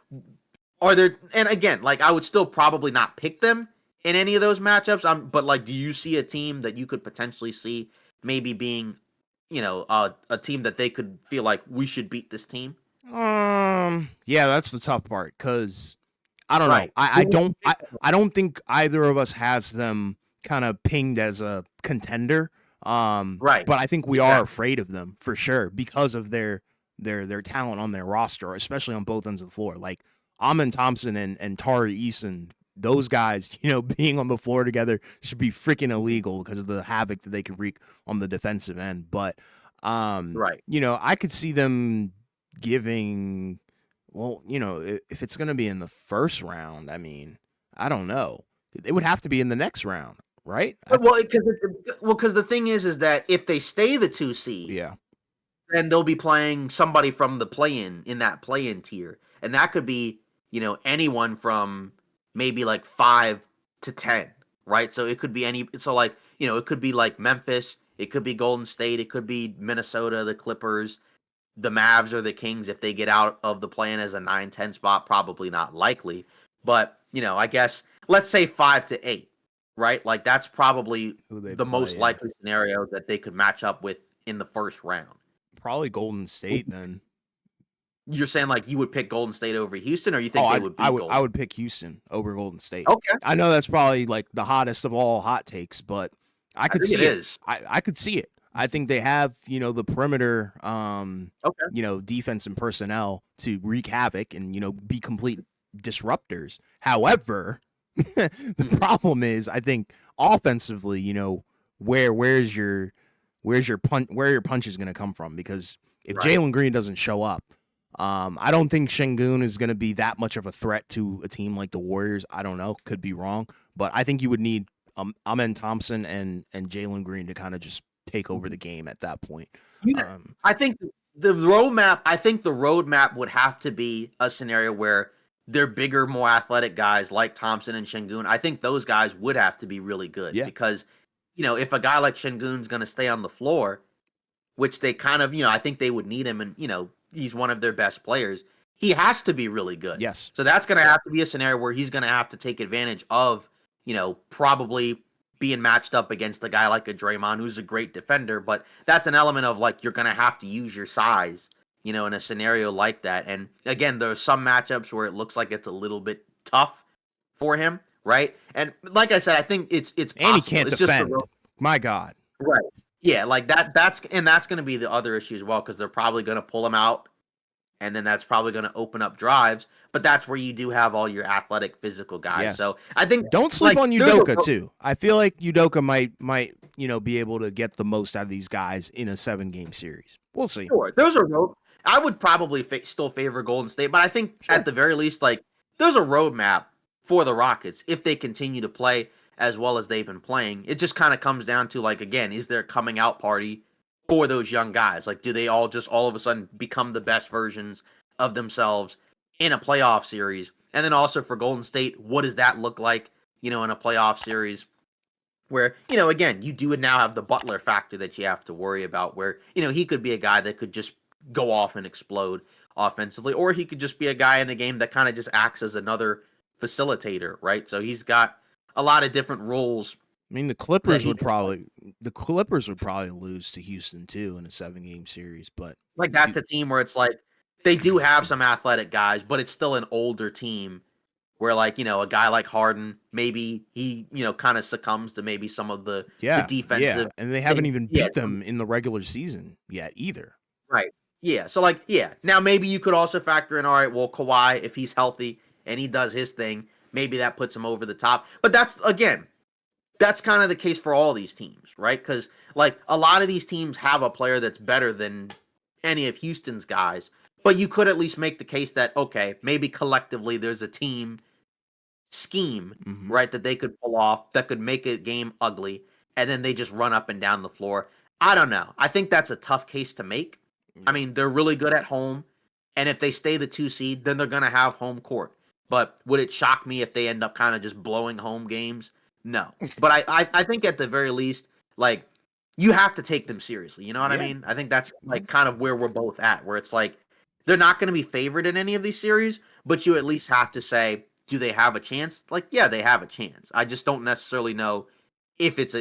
[SPEAKER 2] are there, and again, like I would still probably not pick them in any of those matchups. But like, do you see a team that you could potentially see maybe being, a team that they could feel like we should beat this team?
[SPEAKER 1] Yeah, that's the tough part because I don't know.
[SPEAKER 2] Right.
[SPEAKER 1] I don't think either of us has them kind of pinged as a contender.
[SPEAKER 2] Right.
[SPEAKER 1] But I think we are
[SPEAKER 2] Exactly.
[SPEAKER 1] afraid of them for sure because of their talent on their roster, especially on both ends of the floor. Like Amon Thompson and Tari Eason, those guys, being on the floor together should be freaking illegal because of the havoc that they can wreak on the defensive end. But
[SPEAKER 2] Right.
[SPEAKER 1] I could see them giving, well, if it's going to be in the first round, I mean, I don't know. It would have to be in the next round, right?
[SPEAKER 2] Because the thing is that if they stay the 2 seed,
[SPEAKER 1] Yeah.
[SPEAKER 2] then they'll be playing somebody from the play-in that play-in tier, and that could be anyone from maybe like 5 to 10, right? So it could be it could be like Memphis, it could be Golden State, it could be Minnesota, the Clippers, the Mavs, or the Kings if they get out of the play-in as a 9-10 spot. Probably not likely, but I guess let's say 5 to 8, right? Like that's probably
[SPEAKER 1] Who they
[SPEAKER 2] the
[SPEAKER 1] play,
[SPEAKER 2] most
[SPEAKER 1] yeah.
[SPEAKER 2] likely scenario that they could match up with in the first round.
[SPEAKER 1] Probably Golden State then.
[SPEAKER 2] You're saying like you would pick Golden State over Houston, or you think they would beat Golden?
[SPEAKER 1] I would pick Houston over Golden State.
[SPEAKER 2] Okay,
[SPEAKER 1] I know that's probably like the hottest of all hot takes, but I
[SPEAKER 2] I
[SPEAKER 1] could
[SPEAKER 2] think it
[SPEAKER 1] see it.
[SPEAKER 2] is.
[SPEAKER 1] I could see it. I think they have, the perimeter,
[SPEAKER 2] Okay,
[SPEAKER 1] defense and personnel to wreak havoc and, be complete disruptors. However, the problem is, I think offensively, where's your where your punch is going to come from? Because if
[SPEAKER 2] right.
[SPEAKER 1] Jalen Green doesn't show up, I don't think Şengün is going to be that much of a threat to a team like the Warriors. I don't know, could be wrong, but I think you would need Amen Thompson and Jalen Green to kind of just take over the game at that point.
[SPEAKER 2] I think the roadmap. I think the roadmap would have to be a scenario where they're bigger, more athletic guys like Thompson and Şengün. I think those guys would have to be really good
[SPEAKER 1] Yeah.
[SPEAKER 2] because if a guy like Şengün's going to stay on the floor, which they kind of I think they would need him, and he's one of their best players. He has to be really good.
[SPEAKER 1] Yes.
[SPEAKER 2] So that's going to have to be a scenario where he's going to have to take advantage of, probably being matched up against a guy like a Draymond, who's a great defender. But that's an element of like you're going to have to use your size, in a scenario like that. And again, there's some matchups where it looks like it's a little bit tough for him, right? And like I said, I think it's possible.
[SPEAKER 1] And he can't
[SPEAKER 2] it's
[SPEAKER 1] defend. My God.
[SPEAKER 2] Right. Yeah, like that's going to be the other issue as well, because they're probably going to pull him out, and then that's probably going to open up drives. But that's where you do have all your athletic, physical guys.
[SPEAKER 1] Yes.
[SPEAKER 2] So I think
[SPEAKER 1] don't sleep on Udoka too. I feel like Udoka might be able to get the most out of these guys in a 7-game series. We'll see.
[SPEAKER 2] Sure, there's a road. I would probably still favor Golden State, but I think at the very least, like there's a roadmap for the Rockets if they continue to play as well as they've been playing. It just kind of comes down to like, again, is there a coming out party for those young guys? Like, do they all of a sudden become the best versions of themselves in a playoff series? And then also for Golden State, what does that look like, in a playoff series where, again, you do now have the Butler factor that you have to worry about, where, he could be a guy that could just go off and explode offensively, or he could just be a guy in the game that kind of just acts as another facilitator, right? So he's got a lot of different roles.
[SPEAKER 1] I mean, the Clippers would probably lose to Houston too in a 7-game series, but
[SPEAKER 2] like that's a team where it's like they do have some athletic guys, but it's still an older team where like, a guy like Harden, maybe he, kind of succumbs to maybe some of the defensive.
[SPEAKER 1] Yeah, and they haven't even beat them in the regular season yet either.
[SPEAKER 2] Right. Yeah. So like, now maybe you could also factor in, all right, well, Kawhi, if he's healthy and he does his thing, maybe that puts him over the top. But that's kind of the case for all these teams, right? Because like a lot of these teams have a player that's better than any of Houston's guys, but you could at least make the case that, okay, maybe collectively there's a team scheme, right, that they could pull off that could make a game ugly, and then they just run up and down the floor. I don't know. I think that's a tough case to make. I mean, they're really good at home, and if they stay the 2 seed, then they're going to have home court. But would it shock me if they end up kind of just blowing home games? No. But I think at the very least, like, you have to take them seriously. You know what I mean? I think that's like kind of where we're both at, where it's like they're not going to be favored in any of these series, but you at least have to say, do they have a chance? Like, yeah, they have a chance. I just don't necessarily know if it's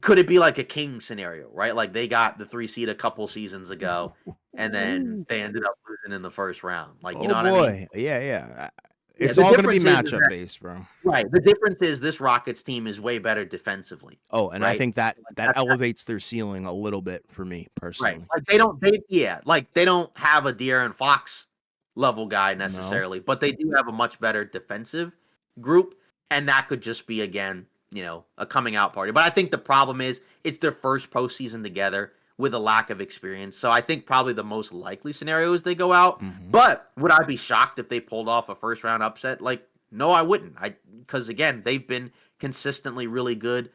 [SPEAKER 2] could it be like a King scenario, right? Like they got the 3 seed a couple seasons ago, and then they ended up losing in the first round. Like, you know what I mean?
[SPEAKER 1] Yeah. It's
[SPEAKER 2] the
[SPEAKER 1] all going to be
[SPEAKER 2] difference is
[SPEAKER 1] matchup
[SPEAKER 2] that,
[SPEAKER 1] based, bro.
[SPEAKER 2] right. The difference is this Rockets team is way better defensively.
[SPEAKER 1] Oh, and I
[SPEAKER 2] Right.
[SPEAKER 1] think that
[SPEAKER 2] Like,
[SPEAKER 1] elevates their ceiling a little bit for me
[SPEAKER 2] right.
[SPEAKER 1] personally.
[SPEAKER 2] Like they don't have a De'Aaron Fox level guy
[SPEAKER 1] No.
[SPEAKER 2] necessarily, but they do have a much better defensive group, and that could just be again, a coming out party. But I think the problem is it's their first postseason together with a lack of experience. So I think probably the most likely scenario is they go out. But would I be shocked if they pulled off a first round upset? Like, no, I wouldn't. Because again, they've been consistently really good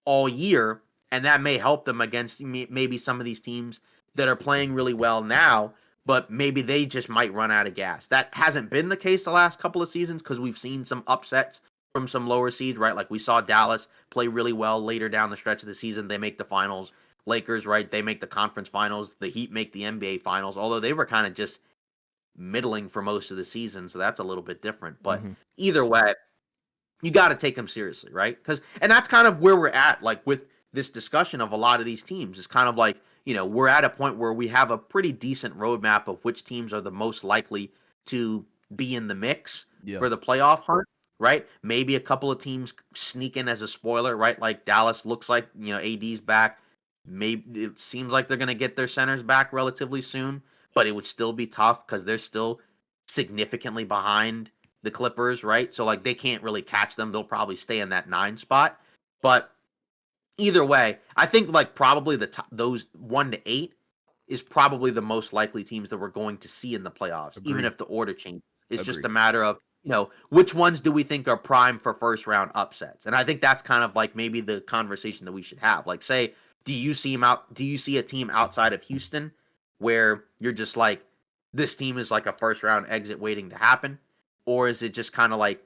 [SPEAKER 2] all year, and that may help them against maybe some of these teams that are playing really well now, but maybe they just might run out of gas. That hasn't been the case the last couple of seasons because we've seen some upsets from some lower seeds, right? Like we saw Dallas play really well later down the stretch of the season. They make the finals. Lakers, right? They make the conference finals. The Heat make the NBA finals, although they were kind of just middling for most of the season. So that's a little bit different. But either way, you got to take them seriously, right? And that's kind of where we're at, like with this discussion of a lot of these teams. It's kind of like, we're at a point where we have a pretty decent roadmap of which teams are the most likely to be in the mix for the playoff hunt, right? Maybe a couple of teams sneak in as a spoiler, right? Like Dallas looks like, AD's back. Maybe it seems like they're going to get their centers back relatively soon, but it would still be tough because they're still significantly behind the Clippers, right? So like they can't really catch them. They'll probably stay in that 9 spot. But either way, I think like probably those 1 to 8 is probably the most likely teams that we're going to see in the playoffs, even if the order changes. It's just a matter of, which ones do we think are prime for first round upsets? And I think that's kind of like maybe the conversation that we should have. Like, say, do you see a team outside of Houston where you're just like, this team is like a first round exit waiting to happen? Or is it just kind of like,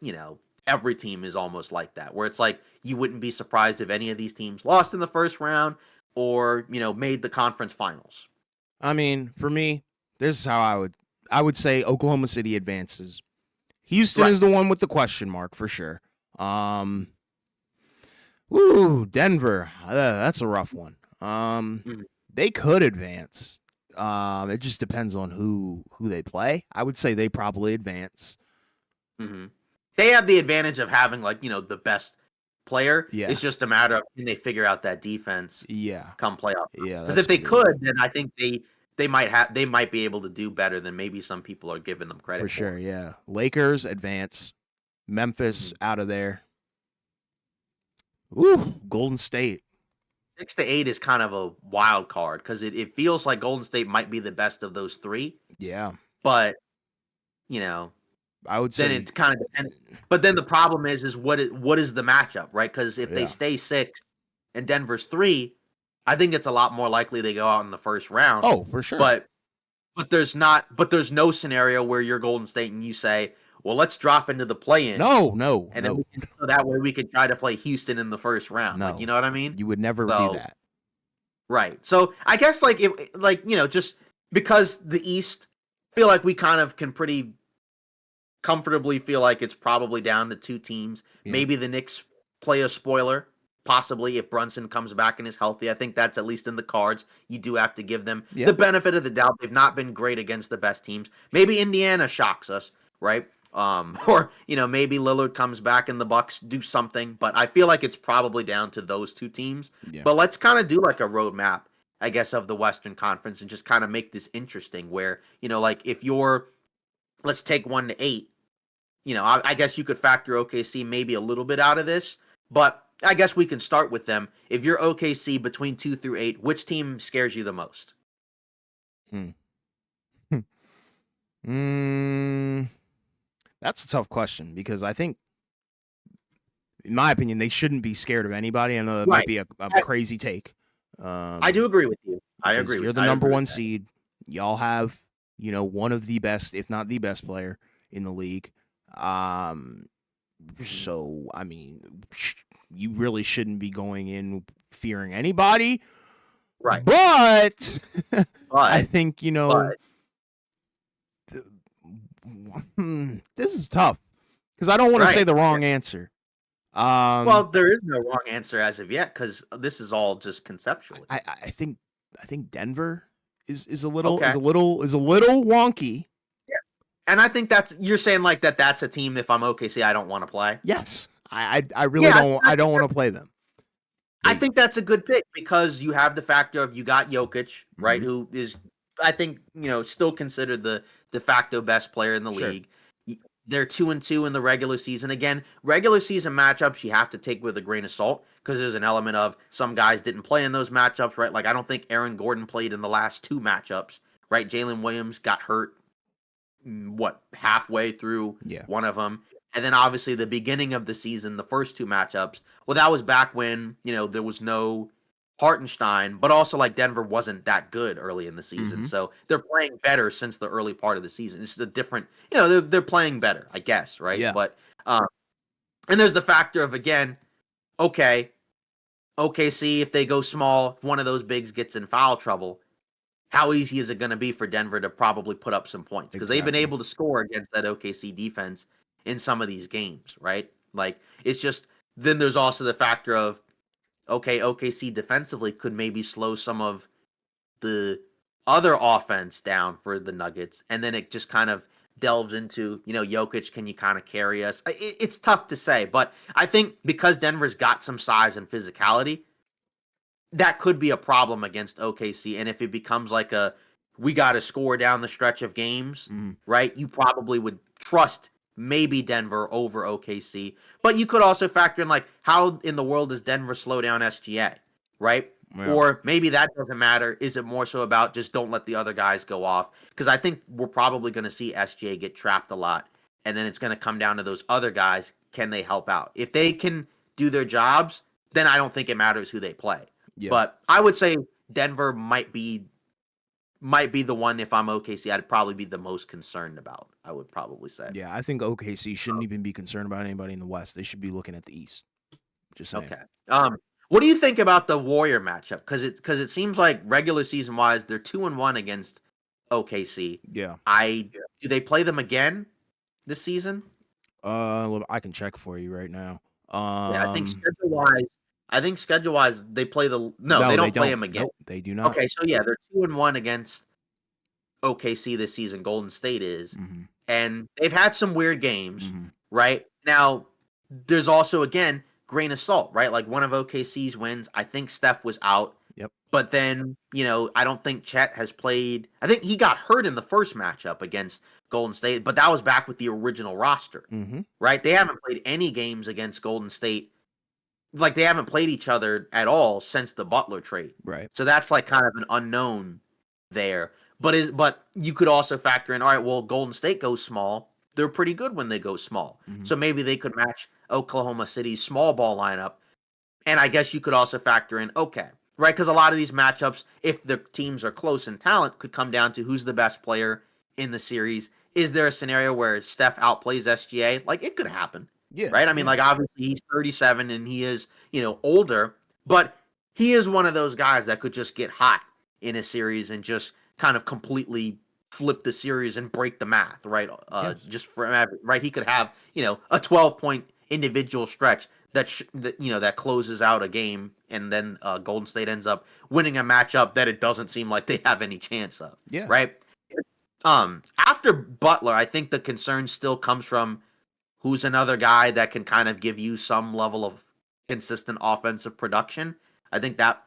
[SPEAKER 2] every team is almost like that, where it's like you wouldn't be surprised if any of these teams lost in the first round or, made the conference finals?
[SPEAKER 1] I mean, for me, this is how I would say Oklahoma City advances. Houston is the one with the question mark for sure. Denver, that's a rough one. They could advance. It just depends on who they play. I would say they probably advance.
[SPEAKER 2] They have the advantage of having like, the best player.
[SPEAKER 1] Yeah.
[SPEAKER 2] It's just a matter of can they figure out that defense come playoff.
[SPEAKER 1] Yeah.
[SPEAKER 2] Because if they could, then I think they might be able to do better than maybe some people are giving them credit for.
[SPEAKER 1] Sure, yeah. Lakers advance. Memphis out of there. Golden State.
[SPEAKER 2] 6 to 8 is kind of a wild card because it feels like Golden State might be the best of those 3.
[SPEAKER 1] Yeah.
[SPEAKER 2] But,
[SPEAKER 1] I would say
[SPEAKER 2] then it kind of depends. But then the problem is what is the matchup, right? Because if they stay 6 and Denver's 3, I think it's a lot more likely they go out in the first round.
[SPEAKER 1] Oh, for sure.
[SPEAKER 2] But there's no scenario where you're Golden State and you say, well, let's drop into the play-in.
[SPEAKER 1] No.
[SPEAKER 2] And then so that way we can try to play Houston in the first round.
[SPEAKER 1] No.
[SPEAKER 2] Like, you know what I mean?
[SPEAKER 1] You would never do that.
[SPEAKER 2] Right. So I guess just because the East, feel like we kind of can pretty comfortably feel like it's probably down to 2 teams. Yeah. Maybe the Knicks play a spoiler, possibly if Brunson comes back and is healthy. I think that's at least in the cards. You do have to give them the benefit of the doubt. They've not been great against the best teams. Maybe Indiana shocks us, right? Or maybe Lillard comes back and the Bucks do something. But I feel like it's probably down to those 2 teams. Yeah. But let's kind of do like a roadmap, I guess, of the Western Conference and just kind of make this interesting. Where like if you're, let's take 1 to 8. I guess you could factor OKC maybe a little bit out of this, but I guess we can start with them. If you're OKC between 2 through 8, which team scares you the most?
[SPEAKER 1] That's a tough question because I think, in my opinion, they shouldn't be scared of anybody. I know that might be a crazy take.
[SPEAKER 2] I do agree with you. I agree.
[SPEAKER 1] You're the number 1 seed. Y'all have, one of the best, if not the best player in the league. So, I mean, you really shouldn't be going in fearing anybody.
[SPEAKER 2] Right.
[SPEAKER 1] But I think, this is tough because I don't want to say the wrong answer.
[SPEAKER 2] Well, there is no wrong answer as of yet because this is all just conceptual.
[SPEAKER 1] I think Denver is a little wonky.
[SPEAKER 2] And I think you're saying like that's a team. If I'm OKC, I don't want to play.
[SPEAKER 1] Yes, I really don't. I don't want to play them.
[SPEAKER 2] I think that's a good pick because you have the factor of you got Jokic, right?
[SPEAKER 1] Mm-hmm.
[SPEAKER 2] Who is, I think, still considered the de facto best player in the
[SPEAKER 1] Sure.
[SPEAKER 2] league. They're 2-2 in the regular season. Again, regular season matchups you have to take with a grain of salt because there's an element of some guys didn't play in those matchups, right? Like I don't think Aaron Gordon played in the last 2 matchups, right? Jalen Williams got hurt halfway through one of them. And then obviously the beginning of the season, the first 2 matchups. Well, that was back when, there was no Hartenstein, but also like Denver wasn't that good early in the season.
[SPEAKER 1] Mm-hmm.
[SPEAKER 2] So they're playing better since the early part of the season. This is a different, they're playing better, I guess, right?
[SPEAKER 1] Yeah.
[SPEAKER 2] But and there's the factor of again, okay, OKC, if they go small, if one of those bigs gets in foul trouble, how easy is it going to be for Denver to probably put up some points? Because they've been able to score against that OKC defense in some of these games, right? Like, it's just, then there's also the factor of, okay, OKC defensively could maybe slow some of the other offense down for the Nuggets. And then it just kind of delves into, Jokic, can you kind of carry us? It's tough to say, but I think because Denver's got some size and physicality, that could be a problem against OKC. And if it becomes like we got to score down the stretch of games, right? You probably would trust maybe Denver over OKC. But you could also factor in like how in the world does Denver slow down SGA, right? Yeah. Or maybe that doesn't matter. Is it more so about just don't let the other guys go off? Because I think we're probably going to see SGA get trapped a lot. And then it's going to come down to those other guys. Can they help out? If they can do their jobs, then I don't think it matters who they play. Yeah. But I would say Denver might be the one. If I'm OKC, I'd probably be the most concerned about. I would probably say.
[SPEAKER 1] Yeah, I think OKC shouldn't even be concerned about anybody in the West. They should be looking at the East. Just saying.
[SPEAKER 2] Okay. What do you think about the Warrior matchup? Because it seems like regular season wise, they're 2-1 against OKC.
[SPEAKER 1] Yeah.
[SPEAKER 2] Do they play them again this season?
[SPEAKER 1] I can check for you right now.
[SPEAKER 2] Yeah, I think schedule wise they play they don't play them again.
[SPEAKER 1] Nope, they do not.
[SPEAKER 2] Okay, so yeah, they're 2-1 against OKC this season. Golden State is, and they've had some weird games. Right now, there's also again grain of salt, right? Like one of OKC's wins, I think Steph was out.
[SPEAKER 1] Yep.
[SPEAKER 2] But then I don't think Chet has played. I think he got hurt in the first matchup against Golden State, but that was back with the original roster, right? They haven't played any games against Golden State. Like they haven't played each other at all since the Butler trade.
[SPEAKER 1] Right.
[SPEAKER 2] So that's like kind of an unknown there. But you could also factor in, all right, well, Golden State goes small. They're pretty good when they go small. So maybe they could match Oklahoma City's small ball lineup. And I guess you could also factor in, okay, right? Because a lot of these matchups, if the teams are close in talent, could come down to who's the best player in the series. Is there a scenario where Steph outplays SGA? Like, it could happen.
[SPEAKER 1] Yeah.
[SPEAKER 2] Right? I mean, like, obviously he's 37 and he is, older, but he is one of those guys that could just get hot in a series and just kind of completely flip the series and break the math, right? Just right. He could have, a 12-point individual stretch that closes out a game, and then Golden State ends up winning a matchup that it doesn't seem like they have any chance of.
[SPEAKER 1] Yeah.
[SPEAKER 2] Right. After Butler, I think the concern still comes from who's another guy that can kind of give you some level of consistent offensive production. I think that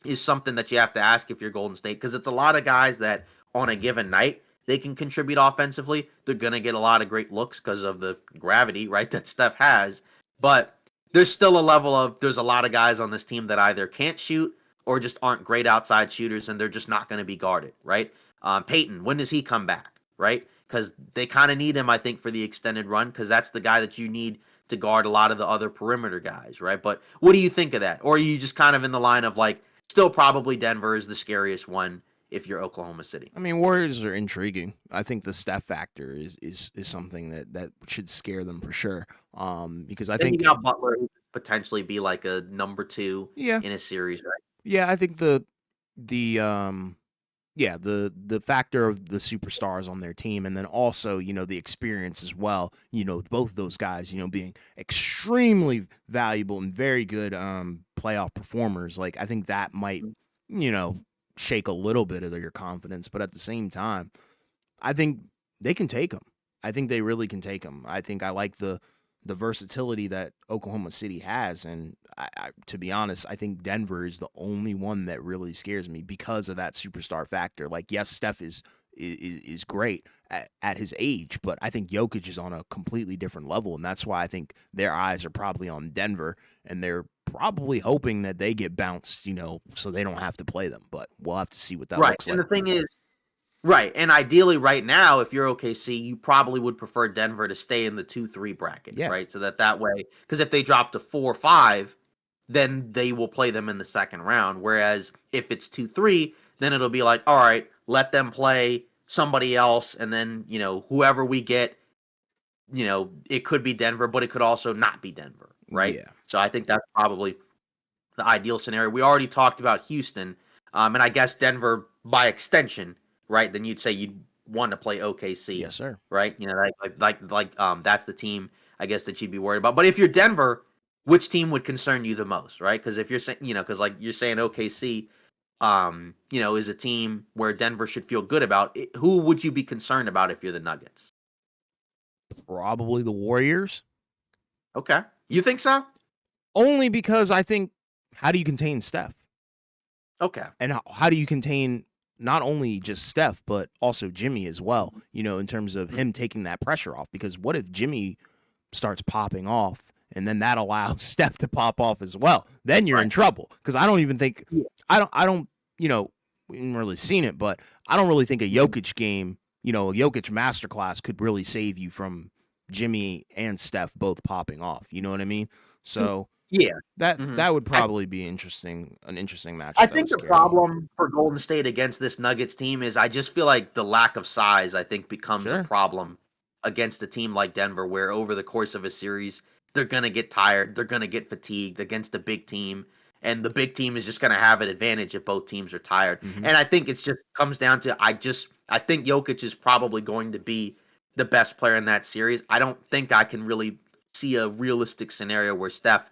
[SPEAKER 2] is something that you have to ask if you're Golden State, because it's a lot of guys that on a given night they can contribute offensively. They're going to get a lot of great looks because of the gravity, right, that Steph has. But there's still a level of there's a lot of guys on this team that either can't shoot or just aren't great outside shooters, and they're just not going to be guarded, right? Peyton, when does he come back, right? Because they kind of need him, I think, for the extended run, because that's the guy that you need to guard a lot of the other perimeter guys, right? But what do you think of that? Or are you just kind of in the line of like, still probably Denver is the scariest one if you're Oklahoma City?
[SPEAKER 1] I mean, Warriors are intriguing. I think the Steph factor is something that should scare them for sure. Because I think
[SPEAKER 2] you got Butler who could potentially be like a number 2 in a series, right?
[SPEAKER 1] Yeah, I think the factor of the superstars on their team, and then also, the experience as well, both those guys, being extremely valuable and very good playoff performers. Like, I think that might, shake a little bit of your confidence, but at the same time, I think They can take them. I think they really can take them. I think I like the versatility that Oklahoma City has, and to be honest, I think Denver is the only one that really scares me because of that superstar factor. Like, yes, Steph is great at his age, but I think Jokic is on a completely different level, and that's why I think their eyes are probably on Denver, and they're probably hoping that they get bounced, so they don't have to play them. But we'll have to see what that
[SPEAKER 2] Right.
[SPEAKER 1] looks
[SPEAKER 2] And
[SPEAKER 1] like.
[SPEAKER 2] the thing is, right. And ideally, right now, if you're OKC, you probably would prefer Denver to stay in the 2-3 bracket,
[SPEAKER 1] Yeah,
[SPEAKER 2] right? So that way, because if they drop to 4-5, then they will play them in the second round. Whereas if it's 2-3, then it'll be like, all right, let them play somebody else. And then, whoever we get, it could be Denver, but it could also not be Denver, right?
[SPEAKER 1] yeah,
[SPEAKER 2] So I think that's probably the ideal scenario. We already talked about Houston, and I guess Denver by extension, right? Then you'd say you'd want to play OKC,
[SPEAKER 1] yes, sir.
[SPEAKER 2] right? That's the team I guess that you'd be worried about. But if you're Denver, which team would concern you the most, right? Because if you're saying, because like you're saying OKC, is a team where Denver should feel good about. Who would you be concerned about if you're the Nuggets?
[SPEAKER 1] Probably the Warriors.
[SPEAKER 2] Okay, you think so?
[SPEAKER 1] Only because I think, how do you contain Steph?
[SPEAKER 2] Okay,
[SPEAKER 1] And how do you contain not only just Steph, but also Jimmy as well, in terms of him taking that pressure off? Because what if Jimmy starts popping off and then that allows Steph to pop off as well? Then you're
[SPEAKER 2] right.
[SPEAKER 1] in trouble. Because I don't even think,
[SPEAKER 2] Yeah.
[SPEAKER 1] I don't, we haven't really seen it, but I don't really think a Jokic game, a Jokic masterclass could really save you from Jimmy and Steph both popping off. You know what I mean? So
[SPEAKER 2] Yeah.
[SPEAKER 1] that
[SPEAKER 2] Mhm.
[SPEAKER 1] that would
[SPEAKER 2] I
[SPEAKER 1] probably be an interesting
[SPEAKER 2] I
[SPEAKER 1] matchup that would
[SPEAKER 2] think the
[SPEAKER 1] scare me.
[SPEAKER 2] problem for Golden State against this Nuggets team is I just feel like the lack of size, I think, becomes a
[SPEAKER 1] Sure.
[SPEAKER 2] problem against a team like Denver, where over the course of a series, they're going to get tired, they're going to get fatigued against the big team, and the big team is just going to have an advantage if both teams are tired.
[SPEAKER 1] Hmm.
[SPEAKER 2] And I think it's just comes down to I think Jokic is probably going to be the best player in that series. I don't think I can really see a realistic scenario where Steph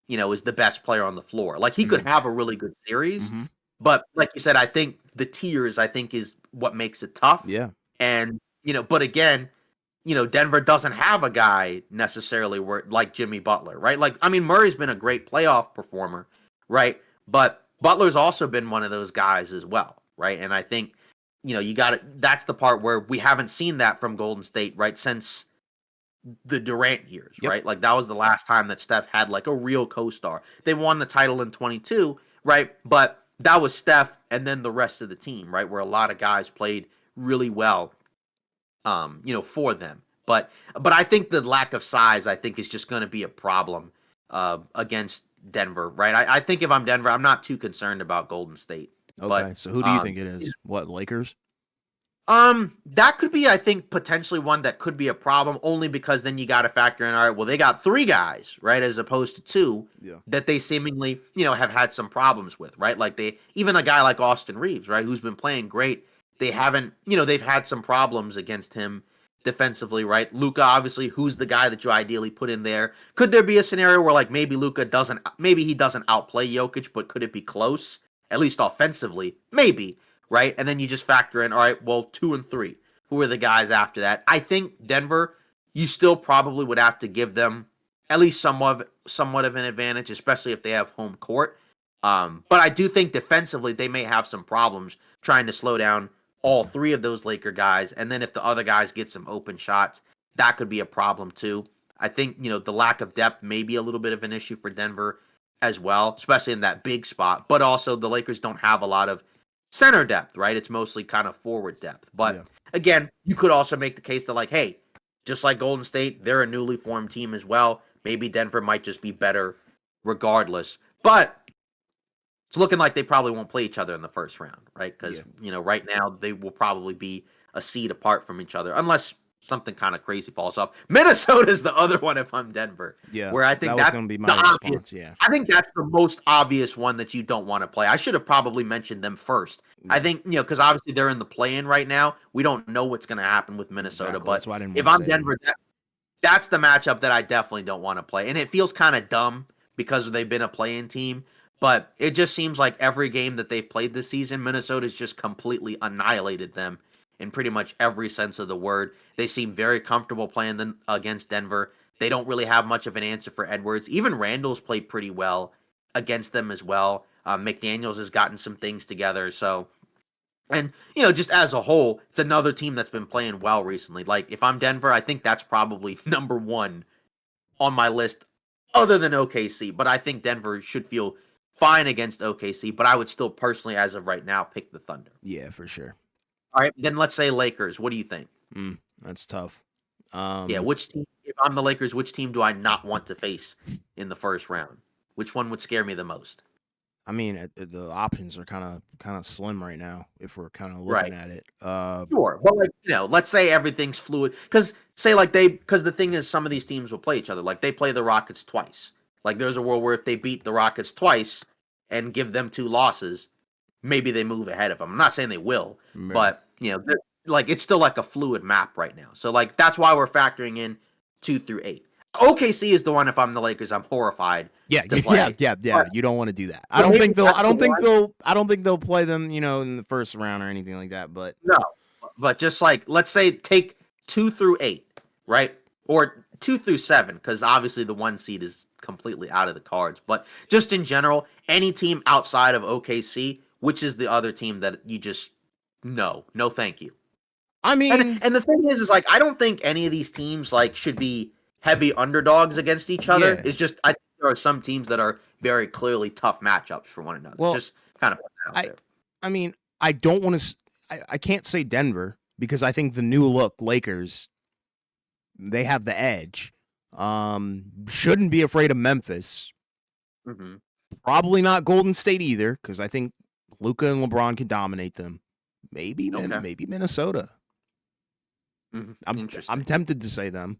[SPEAKER 2] is the best player on the floor. Like he could
[SPEAKER 1] Mm,
[SPEAKER 2] have a really good series,
[SPEAKER 1] mhm.
[SPEAKER 2] but like you said, I think the tiers I think is what makes it tough.
[SPEAKER 1] Yeah.
[SPEAKER 2] And but again, Denver doesn't have a guy necessarily where like Jimmy Butler, right? Like I mean Murray's been a great playoff performer, right? But Butler's also been one of those guys as well, right? And I think you got it. That's the part where we haven't seen that from Golden State, right? Since the Durant years,
[SPEAKER 1] Yep.
[SPEAKER 2] right? Like that was the last time that Steph had like a real co-star. They won the title in 22, right? But that was Steph and then the rest of the team, right? Where a lot of guys played really well for them. But I think the lack of size I think is just going to be a problem against Denver, right? I think if I'm Denver, I'm not too concerned about Golden State. But
[SPEAKER 1] Okay. So who do you think it is? What, Lakers?
[SPEAKER 2] that could be, I think, potentially one that could be a problem only because then you got to factor in, all right, well, they got three guys, right, as opposed to two
[SPEAKER 1] Yeah.
[SPEAKER 2] that they seemingly, have had some problems with, right? Like even a guy like Austin Reeves, right, who's been playing great, they haven't, they've had some problems against him defensively, right? Luka, obviously, who's the guy that you ideally put in there? Could there be a scenario where like maybe he doesn't outplay Jokic, but could it be close, at least offensively? Maybe right? And then you just factor in, all right, well, 2 and 3. Who are the guys after that? I think Denver, you still probably would have to give them at least somewhat of an advantage, especially if they have home court. But I do think defensively they may have some problems trying to slow down all three of those Laker guys. And then if the other guys get some open shots, that could be a problem too. I think, the lack of depth may be a little bit of an issue for Denver as well, especially in that big spot. But also the Lakers don't have a lot of center depth, right? It's mostly kind of forward depth. But
[SPEAKER 1] Yeah.
[SPEAKER 2] again, you could also make the case that, like, hey, just like Golden State, they're a newly formed team as well. Maybe Denver might just be better regardless. But it's looking like they probably won't play each other in the first round, right? Because,
[SPEAKER 1] Yeah.
[SPEAKER 2] right now they will probably be a seed apart from each other, unless something kind of crazy falls off. Minnesota's the other one if I'm Denver,
[SPEAKER 1] Yeah.
[SPEAKER 2] where I
[SPEAKER 1] That
[SPEAKER 2] think
[SPEAKER 1] was
[SPEAKER 2] that's
[SPEAKER 1] going to be
[SPEAKER 2] the
[SPEAKER 1] my
[SPEAKER 2] obvious.
[SPEAKER 1] response. Yeah.
[SPEAKER 2] I think that's the most obvious one that you don't want to play. I should have probably mentioned them first. I
[SPEAKER 1] Yeah.
[SPEAKER 2] think, because obviously they're in the play-in right now. We don't know what's going to happen with Minnesota,
[SPEAKER 1] Exactly.
[SPEAKER 2] but
[SPEAKER 1] That's why I didn't
[SPEAKER 2] if
[SPEAKER 1] want to
[SPEAKER 2] I'm
[SPEAKER 1] say them.
[SPEAKER 2] Denver, that's the matchup that I definitely don't want to play. And it feels kind of dumb because they've been a play-in team, but it just seems like every game that they've played this season, Minnesota's just completely annihilated them in pretty much every sense of the word. They seem very comfortable playing against Denver. They don't really have much of an answer for Edwards. Even Randall's played pretty well against them as well. McDaniels has gotten some things together. So, and, just as a whole, it's another team that's been playing well recently. Like, if I'm Denver, I think that's probably number one on my list other than OKC. But I think Denver should feel fine against OKC. But I would still personally, as of right now, pick the Thunder.
[SPEAKER 1] Yeah, for sure.
[SPEAKER 2] All right, then let's say Lakers. What do you think?
[SPEAKER 1] That's tough.
[SPEAKER 2] Yeah, which team, if I'm the Lakers, which team do I not want to face in the first round? Which one would scare me the most?
[SPEAKER 1] I mean, the options are kind of slim right now if we're kind of looking at it.
[SPEAKER 2] Sure, but like let's say everything's fluid because the thing is, some of these teams will play each other. Like they play the Rockets twice. Like there's a world where if they beat the Rockets twice and give them 2 losses, maybe they move ahead of them. I'm not saying they will, but like it's still like a fluid map right now. So like that's why we're factoring in 2 through 8. OKC is the one. If I'm the Lakers, I'm horrified.
[SPEAKER 1] Yeah. You don't want to do that. I don't think they'll play them, in the first round or anything like that. But
[SPEAKER 2] no, but just like let's say take 2 through 8, right, or 2 through 7, because obviously the 1 seed is completely out of the cards. But just in general, any team outside of OKC, which is the other team that you just no, thank you.
[SPEAKER 1] I mean,
[SPEAKER 2] and the thing is like I don't think any of these teams like should be heavy underdogs against each other. It's just I think there are some teams that are very clearly tough matchups for one another. Well, just kind of put that out there.
[SPEAKER 1] I mean, I don't want to. I can't say Denver because I think the new look Lakers, they have the edge. Shouldn't be afraid of Memphis.
[SPEAKER 2] Mm-hmm.
[SPEAKER 1] Probably not Golden State either because I think Luka and LeBron can dominate them. Maybe Minnesota.
[SPEAKER 2] Mm-hmm.
[SPEAKER 1] I'm tempted to say them.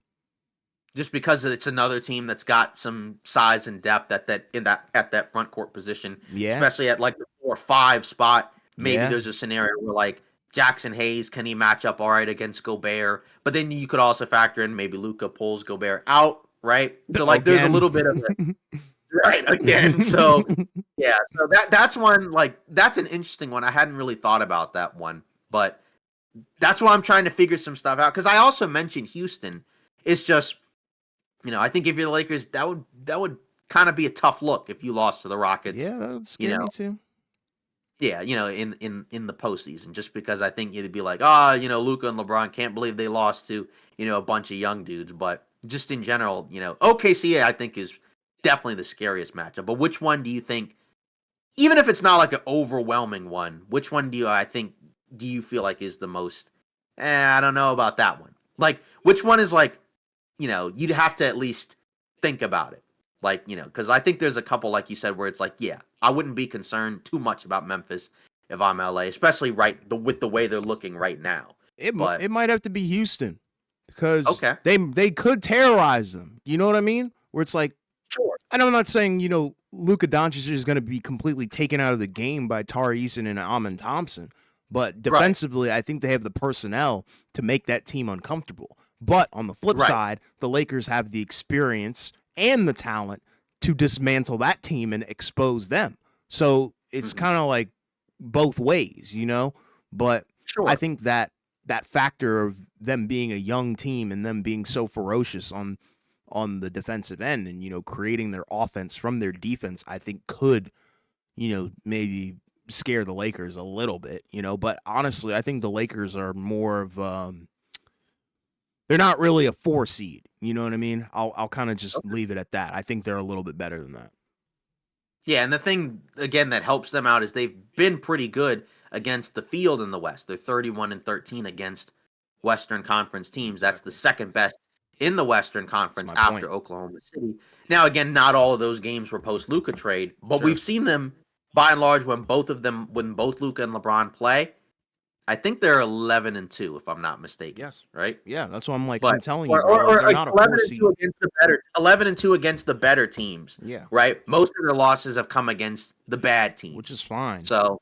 [SPEAKER 2] Just because it's another team that's got some size and depth at that front court position, especially at like the 4 or 5 spot. Maybe there's a scenario where like Jackson Hayes, can he match up all right against Gobert? But then you could also factor in maybe Luka pulls Gobert out, right? So like there's a little bit of it, right? Again, so yeah, so that's one like that's an interesting one. I hadn't really thought about that one, but that's why I'm trying to figure some stuff out because I also mentioned Houston. It's just. I think if you're the Lakers, that would kind of be a tough look if you lost to the Rockets.
[SPEAKER 1] Yeah, that would scare me too.
[SPEAKER 2] Yeah, in the postseason, just because I think it'd be like, Luka and LeBron can't believe they lost to a bunch of young dudes. But just in general, OKC I think is definitely the scariest matchup. But which one do you think, even if it's not like an overwhelming one, which one do you feel like is the most? I don't know about that one. Like, which one is like? You'd have to at least think about it. Like, because I think there's a couple, like you said, where it's like, yeah, I wouldn't be concerned too much about Memphis if I'm LA, especially with the way they're looking right now.
[SPEAKER 1] It might have to be Houston because they could terrorize them. You know what I mean? Where it's like,
[SPEAKER 2] sure.
[SPEAKER 1] And I'm not saying, Luka Doncic is going to be completely taken out of the game by Tari Eason and Amen Thompson. But defensively, I think they have the personnel to make that team uncomfortable. But on the flip side, the Lakers have the experience and the talent to dismantle that team and expose them. So it's kind of like both ways, But I think that factor of them being a young team and them being so ferocious on the defensive end and, creating their offense from their defense, I think could, maybe scare the Lakers a little bit, But honestly, I think the Lakers are more of they're not really a 4 seed. You know what I mean? I'll kind of just leave it at that. I think they're a little bit better than that.
[SPEAKER 2] Yeah, and the thing, again, that helps them out is they've been pretty good against the field in the West. They're 31-13 against Western Conference teams. That's the second best in the Western Conference after Oklahoma City. Now, again, not all of those games were post-Luka trade, but we've seen them, by and large, when both Luka and LeBron play, I think they're 11-2, if I'm not mistaken.
[SPEAKER 1] Yes,
[SPEAKER 2] right.
[SPEAKER 1] Yeah, that's what I'm like. I'm telling you,
[SPEAKER 2] or
[SPEAKER 1] they're not a 4 seed.
[SPEAKER 2] 11-2 against the better teams.
[SPEAKER 1] Yeah,
[SPEAKER 2] right. Most of their losses have come against the bad teams,
[SPEAKER 1] which is fine.
[SPEAKER 2] So,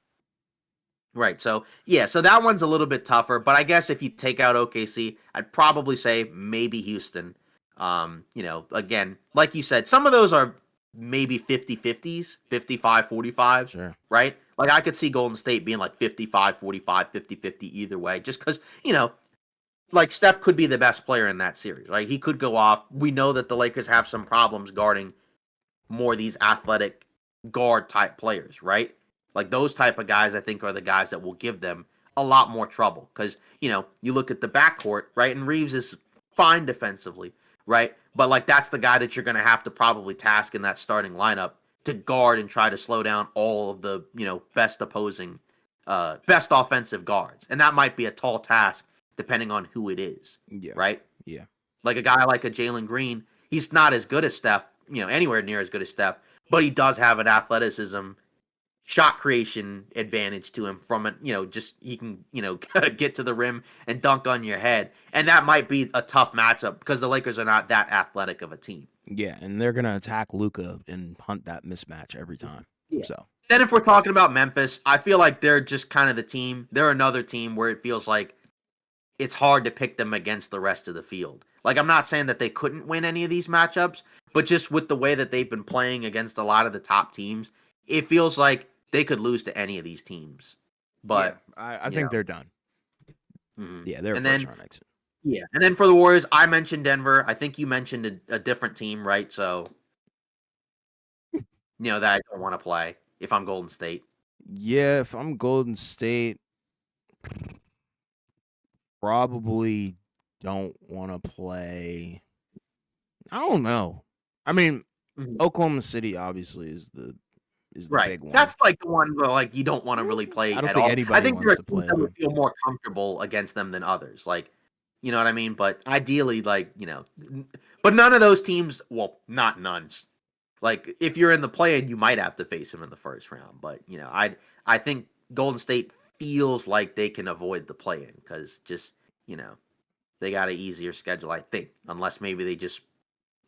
[SPEAKER 2] so yeah, so that one's a little bit tougher. But I guess if you take out OKC, I'd probably say maybe Houston. Again, like you said, some of those are maybe 50-50s, 55-45s,
[SPEAKER 1] sure.
[SPEAKER 2] Right? Like, I could see Golden State being like 55-45, 50-50 either way, just because, like Steph could be the best player in that series, right? He could go off. We know that the Lakers have some problems guarding more of these athletic guard type players, right? Like those type of guys, I think, are the guys that will give them a lot more trouble because you look at the backcourt, right? And Reeves is fine defensively, right? But like that's the guy that you're going to have to probably task in that starting lineup to guard and try to slow down all of the best offensive guards, and that might be a tall task depending on who it is,
[SPEAKER 1] Yeah.
[SPEAKER 2] right?
[SPEAKER 1] Yeah.
[SPEAKER 2] Like a guy like a Jalen Green, he's not as good as Steph, anywhere near as good as Steph, but he does have an athleticism, shot creation advantage to him from it. Just he can, get to the rim and dunk on your head. And that might be a tough matchup because the Lakers are not that athletic of a team.
[SPEAKER 1] Yeah, and they're gonna attack Luka and hunt that mismatch every time.
[SPEAKER 2] Yeah.
[SPEAKER 1] So
[SPEAKER 2] Then if we're talking about Memphis, I feel like they're just kind of the team. They're another team where it feels like it's hard to pick them against the rest of the field. Like, I'm not saying that they couldn't win any of these matchups, but just with the way that they've been playing against a lot of the top teams, it feels like they could lose to any of these teams. But
[SPEAKER 1] yeah, I think they're done.
[SPEAKER 2] Mhm.
[SPEAKER 1] Yeah, they're
[SPEAKER 2] And
[SPEAKER 1] first
[SPEAKER 2] then
[SPEAKER 1] round exit.
[SPEAKER 2] yeah, and then for the Warriors, I mentioned Denver. I think you mentioned a different team, right? So that I don't want to play if I'm Golden State.
[SPEAKER 1] Yeah, if I'm Golden State, probably don't want to play. I don't know. I mean,
[SPEAKER 2] Mhm.
[SPEAKER 1] Oklahoma City obviously is the
[SPEAKER 2] Right.
[SPEAKER 1] big one.
[SPEAKER 2] That's like the one where like you don't want to really play
[SPEAKER 1] I don't
[SPEAKER 2] at
[SPEAKER 1] think
[SPEAKER 2] all. I
[SPEAKER 1] anybody
[SPEAKER 2] think there
[SPEAKER 1] wants
[SPEAKER 2] are
[SPEAKER 1] to
[SPEAKER 2] teams
[SPEAKER 1] play
[SPEAKER 2] that would
[SPEAKER 1] them.
[SPEAKER 2] feel more comfortable against them than others. Like, you know what I mean? But ideally, like, but none of those teams, well, not none. Like, if you're in the play-in, you might have to face them in the first round. But, I think Golden State feels like they can avoid the play-in because just, they got an easier schedule, I think, unless maybe they just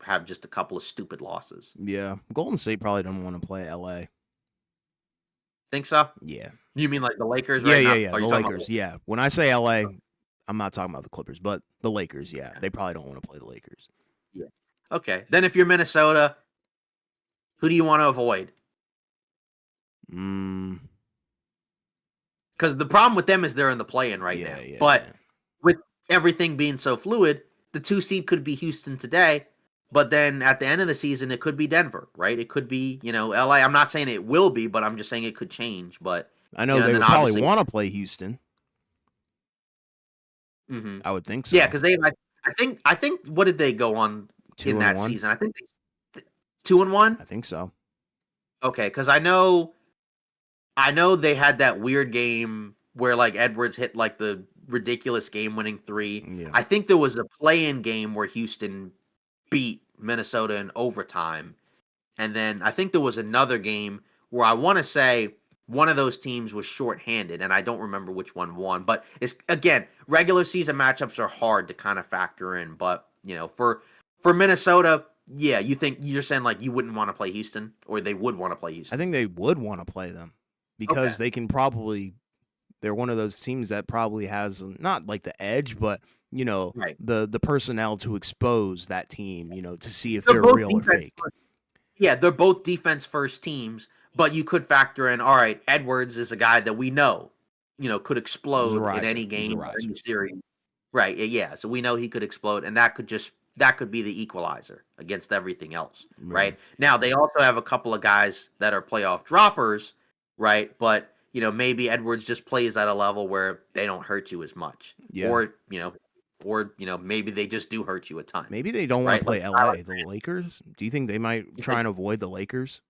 [SPEAKER 2] have just a couple of stupid losses.
[SPEAKER 1] Yeah, Golden State probably don't want to play LA.
[SPEAKER 2] Think so?
[SPEAKER 1] Yeah.
[SPEAKER 2] You mean like the Lakers,
[SPEAKER 1] Yeah,
[SPEAKER 2] right?
[SPEAKER 1] yeah,
[SPEAKER 2] Not,
[SPEAKER 1] yeah.
[SPEAKER 2] are
[SPEAKER 1] The
[SPEAKER 2] you talking about?
[SPEAKER 1] Lakers. Yeah. When I say LA, I'm not talking about the Clippers, but the Lakers. Yeah,
[SPEAKER 2] Okay.
[SPEAKER 1] they probably don't want to play the Lakers.
[SPEAKER 2] Yeah. Okay. Then if you're Minnesota, who do you want to avoid?
[SPEAKER 1] Mm,
[SPEAKER 2] Because the problem with them is they're in the play-in right
[SPEAKER 1] yeah,
[SPEAKER 2] now.
[SPEAKER 1] yeah,
[SPEAKER 2] But
[SPEAKER 1] yeah.
[SPEAKER 2] with everything being so fluid, the 2 seed could be Houston today, but then at the end of the season, it could be Denver, right? It could be, LA. I'm not saying it will be, but I'm just saying it could change. But,
[SPEAKER 1] I know they
[SPEAKER 2] and then
[SPEAKER 1] would probably
[SPEAKER 2] obviously,
[SPEAKER 1] want to play Houston.
[SPEAKER 2] hmm
[SPEAKER 1] I would think
[SPEAKER 2] yeah,
[SPEAKER 1] so.
[SPEAKER 2] because I think, what did they go on in
[SPEAKER 1] Two and
[SPEAKER 2] that
[SPEAKER 1] one.
[SPEAKER 2] season? I think 2-1.
[SPEAKER 1] I think so.
[SPEAKER 2] Okay, because I know they had that weird game where like Edwards hit like the ridiculous game-winning three.
[SPEAKER 1] Yeah.
[SPEAKER 2] I think there was a play-in game where Houston beat Minnesota in overtime. And then I think there was another game where I want to say one of those teams was shorthanded, and I don't remember which one won. But it's again, regular season matchups are hard to kind of factor in. But for Minnesota, yeah, you're saying like you wouldn't want to play Houston, or they would want to play
[SPEAKER 1] I
[SPEAKER 2] Houston.
[SPEAKER 1] think they would want to play them
[SPEAKER 2] Okay.
[SPEAKER 1] because they can probably. They're one of those teams that probably has not like the edge, but
[SPEAKER 2] Right.
[SPEAKER 1] the personnel to expose that team. To see if
[SPEAKER 2] They're
[SPEAKER 1] they're
[SPEAKER 2] both
[SPEAKER 1] real or
[SPEAKER 2] defense.
[SPEAKER 1] fake.
[SPEAKER 2] Yeah, they're both defense first teams, but you could factor in, all right, Edwards is a guy that we know, could
[SPEAKER 1] He's a
[SPEAKER 2] explode in
[SPEAKER 1] riser.
[SPEAKER 2] any
[SPEAKER 1] He's a
[SPEAKER 2] game or
[SPEAKER 1] riser.
[SPEAKER 2] any series. Right. Yeah. So we know he could explode, and that could be the equalizer against everything else.
[SPEAKER 1] Yeah.
[SPEAKER 2] Right. Now they also have a couple of guys that are playoff droppers, right? But maybe Edwards just plays at a level where they don't hurt you as much.
[SPEAKER 1] Yeah.
[SPEAKER 2] Or maybe they just do hurt you a ton.
[SPEAKER 1] Maybe they don't want
[SPEAKER 2] Right.
[SPEAKER 1] to play
[SPEAKER 2] Like a guy like
[SPEAKER 1] LA. The Lakers? Do you think they might try
[SPEAKER 2] because
[SPEAKER 1] and avoid the Lakers?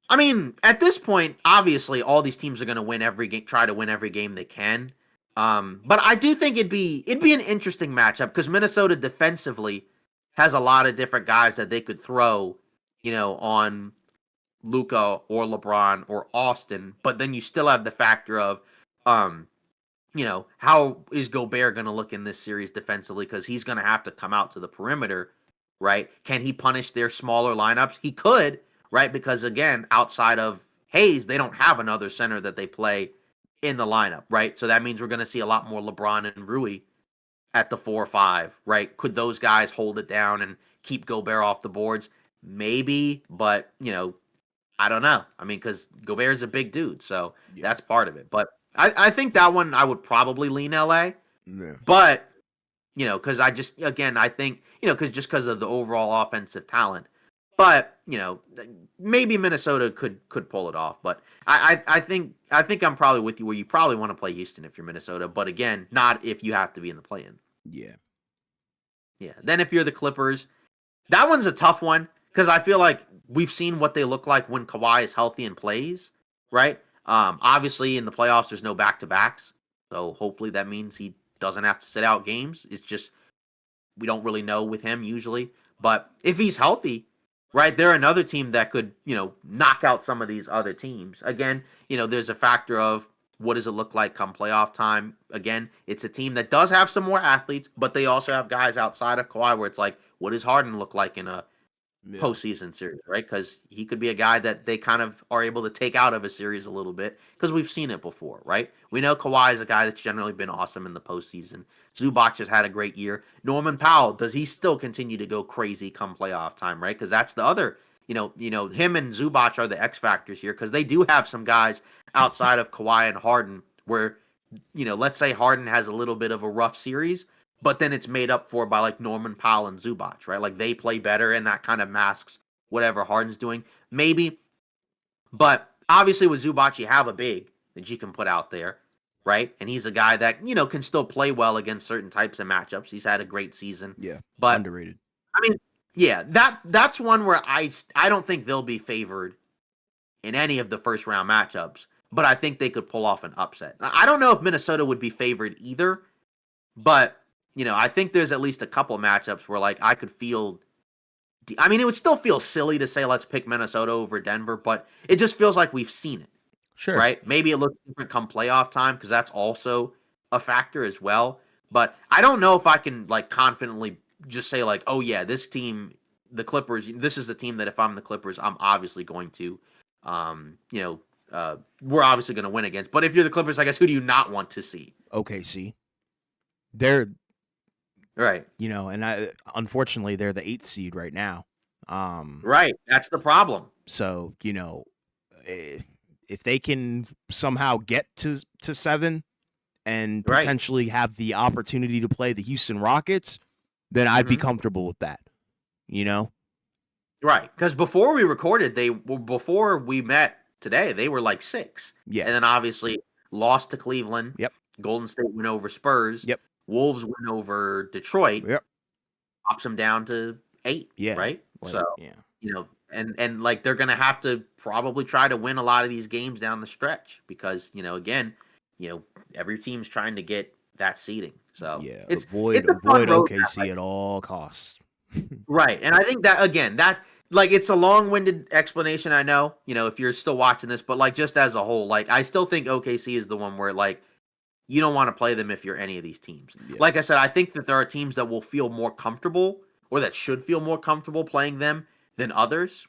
[SPEAKER 2] I mean, at this point, obviously, all these teams are going to win every game, try to win every game they can. But I do think it'd be an interesting matchup because Minnesota defensively has a lot of different guys that they could throw, on Luca or LeBron or Austin. But then you still have the factor of, um, how is Gobert going to look in this series defensively? Because he's going to have to come out to the perimeter, right? Can he punish their smaller lineups? He could, right? Because again, outside of Hayes, they don't have another center that they play in the lineup, right? So that means we're going to see a lot more LeBron and Rui at the 4 or 5, right? Could those guys hold it down and keep Gobert off the boards? Maybe, but I don't know. I mean, because Gobert's a big dude, so
[SPEAKER 1] Yeah.
[SPEAKER 2] that's part of it. But I think that one I would probably lean LA.
[SPEAKER 1] Yeah.
[SPEAKER 2] But, because I think, because of the overall offensive talent. But, maybe Minnesota could pull it off. But I think I'm probably with you where you probably want to play Houston if you're Minnesota. But again, not if you have to be in the play-in.
[SPEAKER 1] Yeah.
[SPEAKER 2] Yeah. Then if you're the Clippers, that one's a tough one because I feel like we've seen what they look like when Kawhi is healthy and plays, right? Obviously, in the playoffs, there's no back-to-backs. So hopefully that means he doesn't have to sit out games. It's just we don't really know with him usually. But if he's healthy, right, they're another team that could, knock out some of these other teams. Again, there's a factor of what does it look like come playoff time? Again, it's a team that does have some more athletes, but they also have guys outside of Kawhi where it's like, what does Harden look like in a
[SPEAKER 1] Yeah.
[SPEAKER 2] postseason series, right? Because he could be a guy that they kind of are able to take out of a series a little bit because we've seen it before, right? We know Kawhi is a guy that's generally been awesome in the postseason. Zubac has had a great year. Norman Powell, does he still continue to go crazy come playoff time, right? Because that's the other, him and Zubac are the X factors here because they do have some guys outside of Kawhi and Harden where, let's say Harden has a little bit of a rough series, but then it's made up for by like Norman Powell and Zubac, right? Like they play better and that kind of masks whatever Harden's doing. Maybe, but obviously with Zubac, you have a big that you can put out there, right? And he's a guy that, can still play well against certain types of matchups. He's had a great season.
[SPEAKER 1] Yeah.
[SPEAKER 2] But
[SPEAKER 1] Underrated.
[SPEAKER 2] I mean, yeah, that's one where I don't think they'll be favored in any of the first round matchups, but I think they could pull off an upset. I don't know if Minnesota would be favored either, but I think there's at least a couple matchups where like I could feel. I mean, it would still feel silly to say let's pick Minnesota over Denver, but it just feels like we've seen it,
[SPEAKER 1] Sure.
[SPEAKER 2] right? Maybe it looks different come playoff time because that's also a factor as well. But I don't know if I can like confidently just say like, oh yeah, this team, the Clippers, this is the team that if I'm the Clippers, I'm obviously going to, we're obviously going to win against. But if you're the Clippers, I guess who do you not want to see?
[SPEAKER 1] OKC. They're
[SPEAKER 2] Right.
[SPEAKER 1] and unfortunately they're the 8th seed right now.
[SPEAKER 2] Right. That's the problem.
[SPEAKER 1] So, if they can somehow get to 7 and
[SPEAKER 2] Right.
[SPEAKER 1] potentially have the opportunity to play the Houston Rockets, then I'd be comfortable with that.
[SPEAKER 2] Right. Because before we recorded, before we met today, they were like 6.
[SPEAKER 1] Yeah.
[SPEAKER 2] And then obviously lost to Cleveland.
[SPEAKER 1] Yep.
[SPEAKER 2] Golden State went over Spurs.
[SPEAKER 1] Yep.
[SPEAKER 2] Wolves went over Detroit.
[SPEAKER 1] Yep.
[SPEAKER 2] Pops them down to 8.
[SPEAKER 1] Yeah.
[SPEAKER 2] Right.
[SPEAKER 1] Like,
[SPEAKER 2] so
[SPEAKER 1] yeah.
[SPEAKER 2] and like they're gonna have to probably try to win a lot of these games down the stretch because again, every team's trying to get that seeding. So
[SPEAKER 1] yeah,
[SPEAKER 2] it's
[SPEAKER 1] avoid
[SPEAKER 2] a fun road
[SPEAKER 1] OKC
[SPEAKER 2] map,
[SPEAKER 1] at all costs.
[SPEAKER 2] right. And I think that again, that like it's a long-winded explanation, I know, if you're still watching this, but like just as a whole, like I still think OKC is the one where like you don't want to play them if you're any of these teams.
[SPEAKER 1] Yeah.
[SPEAKER 2] Like I said, I think that there are teams that will feel more comfortable or that should feel more comfortable playing them than others.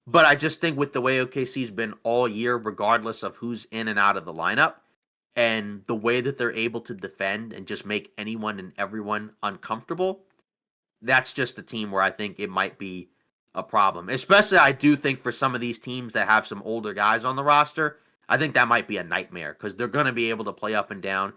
[SPEAKER 2] But I just think with the way OKC's been all year, regardless of who's in and out of the lineup, and the way that they're able to defend and just make anyone and everyone uncomfortable, that's just a team where I think it might be a problem. Especially, I do think for some of these teams that have some older guys on the roster, I think that might be a nightmare because they're going to be able to play up and down.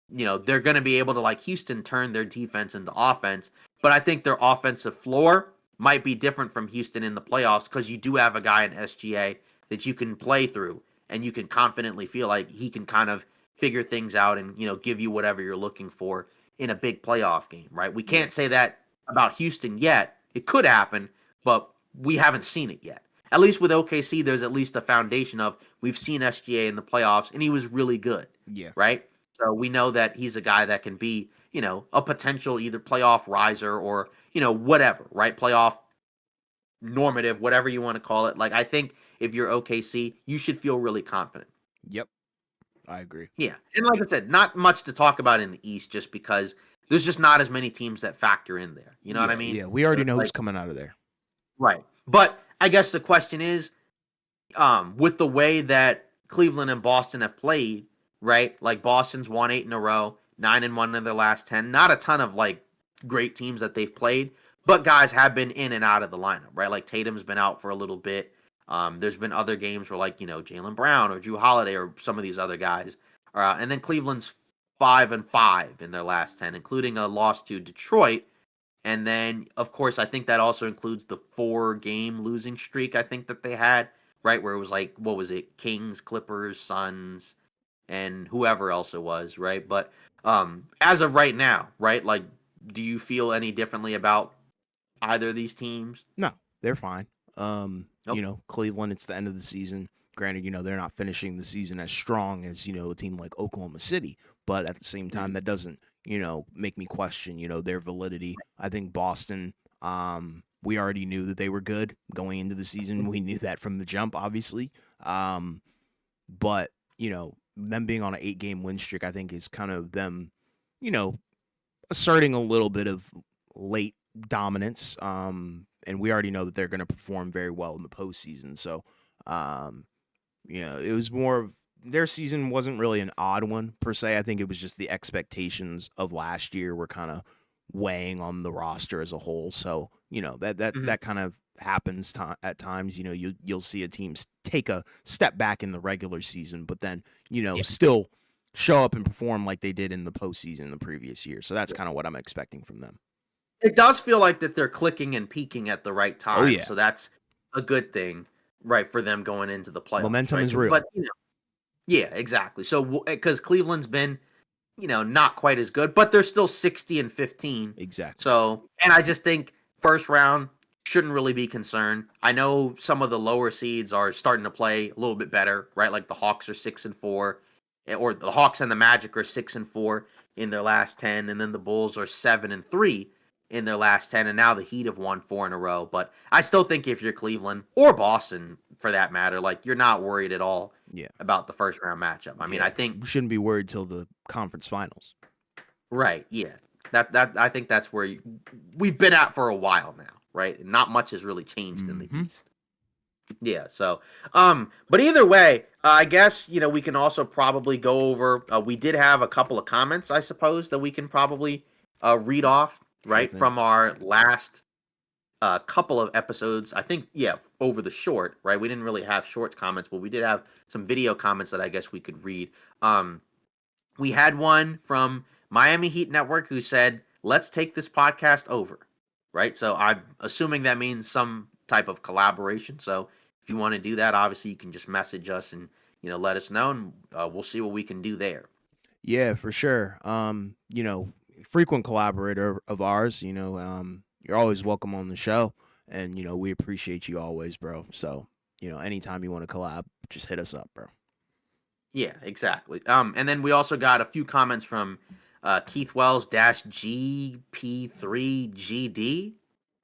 [SPEAKER 2] They're going to be able to, like Houston, turn their defense into offense. But I think their offensive floor might be different from Houston in the playoffs because you do have a guy in SGA that you can play through and you can confidently feel like he can kind of figure things out and, give you whatever you're looking for in a big playoff game, right? We can't say that about Houston yet. It could happen, but we haven't seen it yet. At least with OKC, there's at least a foundation of we've seen SGA in the playoffs, and he was really good.
[SPEAKER 1] Yeah.
[SPEAKER 2] Right? So we know that he's a guy that can be, a potential either playoff riser or, whatever, right? Playoff normative, whatever you want to call it. Like, I think if you're OKC, you should feel really confident.
[SPEAKER 1] Yep. I agree.
[SPEAKER 2] Yeah. And like I said, not much to talk about in the East just because there's just not as many teams that factor in there. You know what I mean?
[SPEAKER 1] Yeah, we already know
[SPEAKER 2] like,
[SPEAKER 1] who's coming out of there.
[SPEAKER 2] Right. But I guess the question is, with the way that Cleveland and Boston have played, right? Like Boston's won 8 in a row, 9-1 in their last 10. Not a ton of like great teams that they've played, but guys have been in and out of the lineup, right? Like Tatum's been out for a little bit. There's been other games where, like, Jaylen Brown or Drew Holiday or some of these other guys are out. And then Cleveland's 5-5 in their last 10, including a loss to Detroit. And then, of course, I think that also includes the 4-game losing streak I think that they had, right? Where it was like, what was it? Kings, Clippers, Suns, and whoever else it was, right? But as of right now, right? Like, do you feel any differently about either of these teams?
[SPEAKER 1] No, they're fine.
[SPEAKER 2] Nope.
[SPEAKER 1] Cleveland, it's the end of the season. Granted, they're not finishing the season as strong as, a team like Oklahoma City, but at the same time,
[SPEAKER 2] Mhm.
[SPEAKER 1] that doesn't, make me question, their validity. I think Boston, we already knew that they were good going into the season. We knew that from the jump, obviously. But, them being on an 8-game win streak, I think is kind of them, you know, asserting a little bit of late dominance. And we already know that they're going to perform very well in the postseason. So, um, it was more of their season wasn't really an odd one per se. I think it was just the expectations of last year were kind of weighing on the roster as a whole. So,
[SPEAKER 2] Mhm.
[SPEAKER 1] that kind of happens at times. You'll see a team take a step back in the regular season, but then,
[SPEAKER 2] Yeah.
[SPEAKER 1] still show up and perform like they did in the postseason the previous year. So that's kind of what I'm expecting from them.
[SPEAKER 2] It does feel like that they're clicking and peaking at the right
[SPEAKER 1] Oh
[SPEAKER 2] time,
[SPEAKER 1] yeah,
[SPEAKER 2] so that's a good thing, right, for them going into the playoffs,
[SPEAKER 1] momentum
[SPEAKER 2] right?
[SPEAKER 1] is real.
[SPEAKER 2] But yeah, exactly. So because Cleveland's been, not quite as good, but they're still 60-15.
[SPEAKER 1] Exactly.
[SPEAKER 2] So, and I just think first round shouldn't really be concerned. I know some of the lower seeds are starting to play a little bit better, right? Like the Hawks are 6-4, or the Hawks and the Magic are 6-4 in their last 10, and then the Bulls are 7-3 in their last 10, and now the Heat have won 4 in a row. But I still think if you're Cleveland or Boston for that matter, like, you're not worried at all
[SPEAKER 1] Yeah.
[SPEAKER 2] about the first round matchup. I mean,
[SPEAKER 1] Yeah.
[SPEAKER 2] I think
[SPEAKER 1] We shouldn't be worried till the conference finals.
[SPEAKER 2] right, yeah. That I think that's where we've been at for a while now, right? Not much has really changed in the
[SPEAKER 1] Mm-hmm.
[SPEAKER 2] East. Yeah, so but either way, I guess, we can also probably go over we did have a couple of comments, I suppose, that we can probably read off,
[SPEAKER 1] Sure
[SPEAKER 2] right,
[SPEAKER 1] thing.
[SPEAKER 2] from our last couple of episodes. I think, yeah, over the short, right? We didn't really have short comments, but we did have some video comments that I guess we could read. We had one from Miami Heat Network who said, "Let's take this podcast over." Right? So I'm assuming that means some type of collaboration. So if you want to do that, obviously you can just message us and, let us know, and we'll see what we can do there.
[SPEAKER 1] Yeah, for sure. Frequent collaborator of ours, you're always welcome on the show. And, we appreciate you always, bro. So, anytime you want to collab, just hit us up, bro.
[SPEAKER 2] Yeah, exactly. And then we also got a few comments from Keith Wells GP3GD.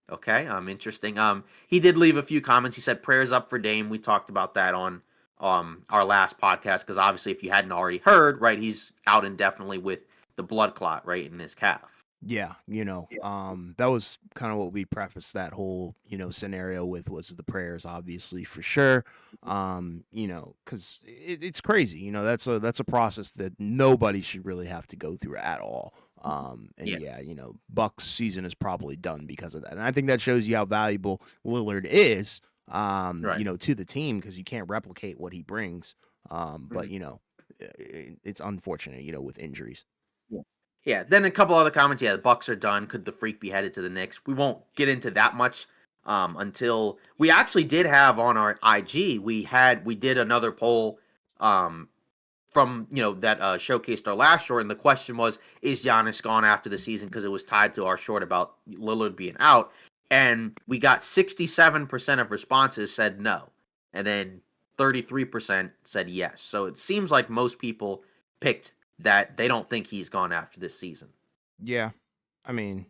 [SPEAKER 2] Okay, interesting. He did leave a few comments. He said prayers up for Dame. We talked about that on our last podcast because obviously, if you hadn't already heard, right, he's out indefinitely with the blood clot right in his calf.
[SPEAKER 1] Yeah, that was kind of what we prefaced that whole, scenario with was the prayers, obviously, for sure. Because it's crazy, that's a process that nobody should really have to go through at all. And
[SPEAKER 2] Yeah,
[SPEAKER 1] yeah, Buck's season is probably done because of that, and I think that shows you how valuable Lillard is,
[SPEAKER 2] right.
[SPEAKER 1] to the team because you can't replicate what he brings. But
[SPEAKER 2] Mhm.
[SPEAKER 1] it's unfortunate, with injuries.
[SPEAKER 2] Yeah. Yeah. Then a couple other comments. Yeah, the Bucks are done. Could the Freak be headed to the Knicks? We won't get into that much until we actually did have on our IG. We did another poll um, from that showcased our last short, and the question was, is Giannis gone after the season? Because it was tied to our short about Lillard being out, and we got 67% of responses said no, and then 33% said yes. So it seems like most people picked that they don't think he's gone after this season.
[SPEAKER 1] Yeah, I mean,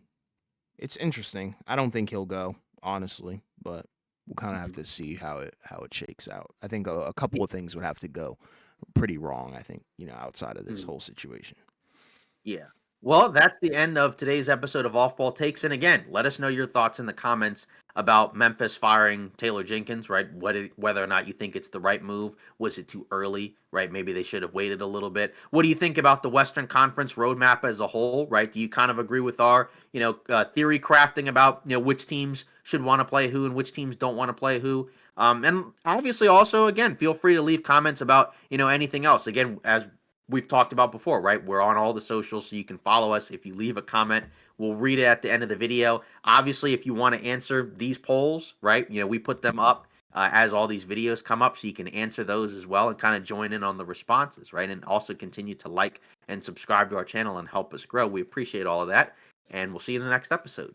[SPEAKER 1] it's interesting. I don't think he'll go, honestly, but we'll kind of have
[SPEAKER 2] Mhm.
[SPEAKER 1] to see how it shakes out. I think a couple of things would have to go pretty wrong. I think outside of this
[SPEAKER 2] Mhm.
[SPEAKER 1] whole situation.
[SPEAKER 2] Yeah. Well, that's the end of today's episode of Off Ball Takes. And again, let us know your thoughts in the comments about Memphis firing Taylor Jenkins, right? Whether or not you think it's the right move. Was it too early, right? Maybe they should have waited a little bit. What do you think about the Western Conference roadmap as a whole, right? Do you kind of agree with our, theory crafting about, which teams should want to play who and which teams don't want to play who? And obviously, also, again, feel free to leave comments about, anything else. Again, as we've talked about before, right? We're on all the socials, so you can follow us. If you leave a comment, we'll read it at the end of the video. Obviously, if you want to answer these polls, right? We put them up as all these videos come up, so you can answer those as well and kind of join in on the responses, right? And also continue to like and subscribe to our channel and help us grow. We appreciate all of that, and we'll see you in the next episode.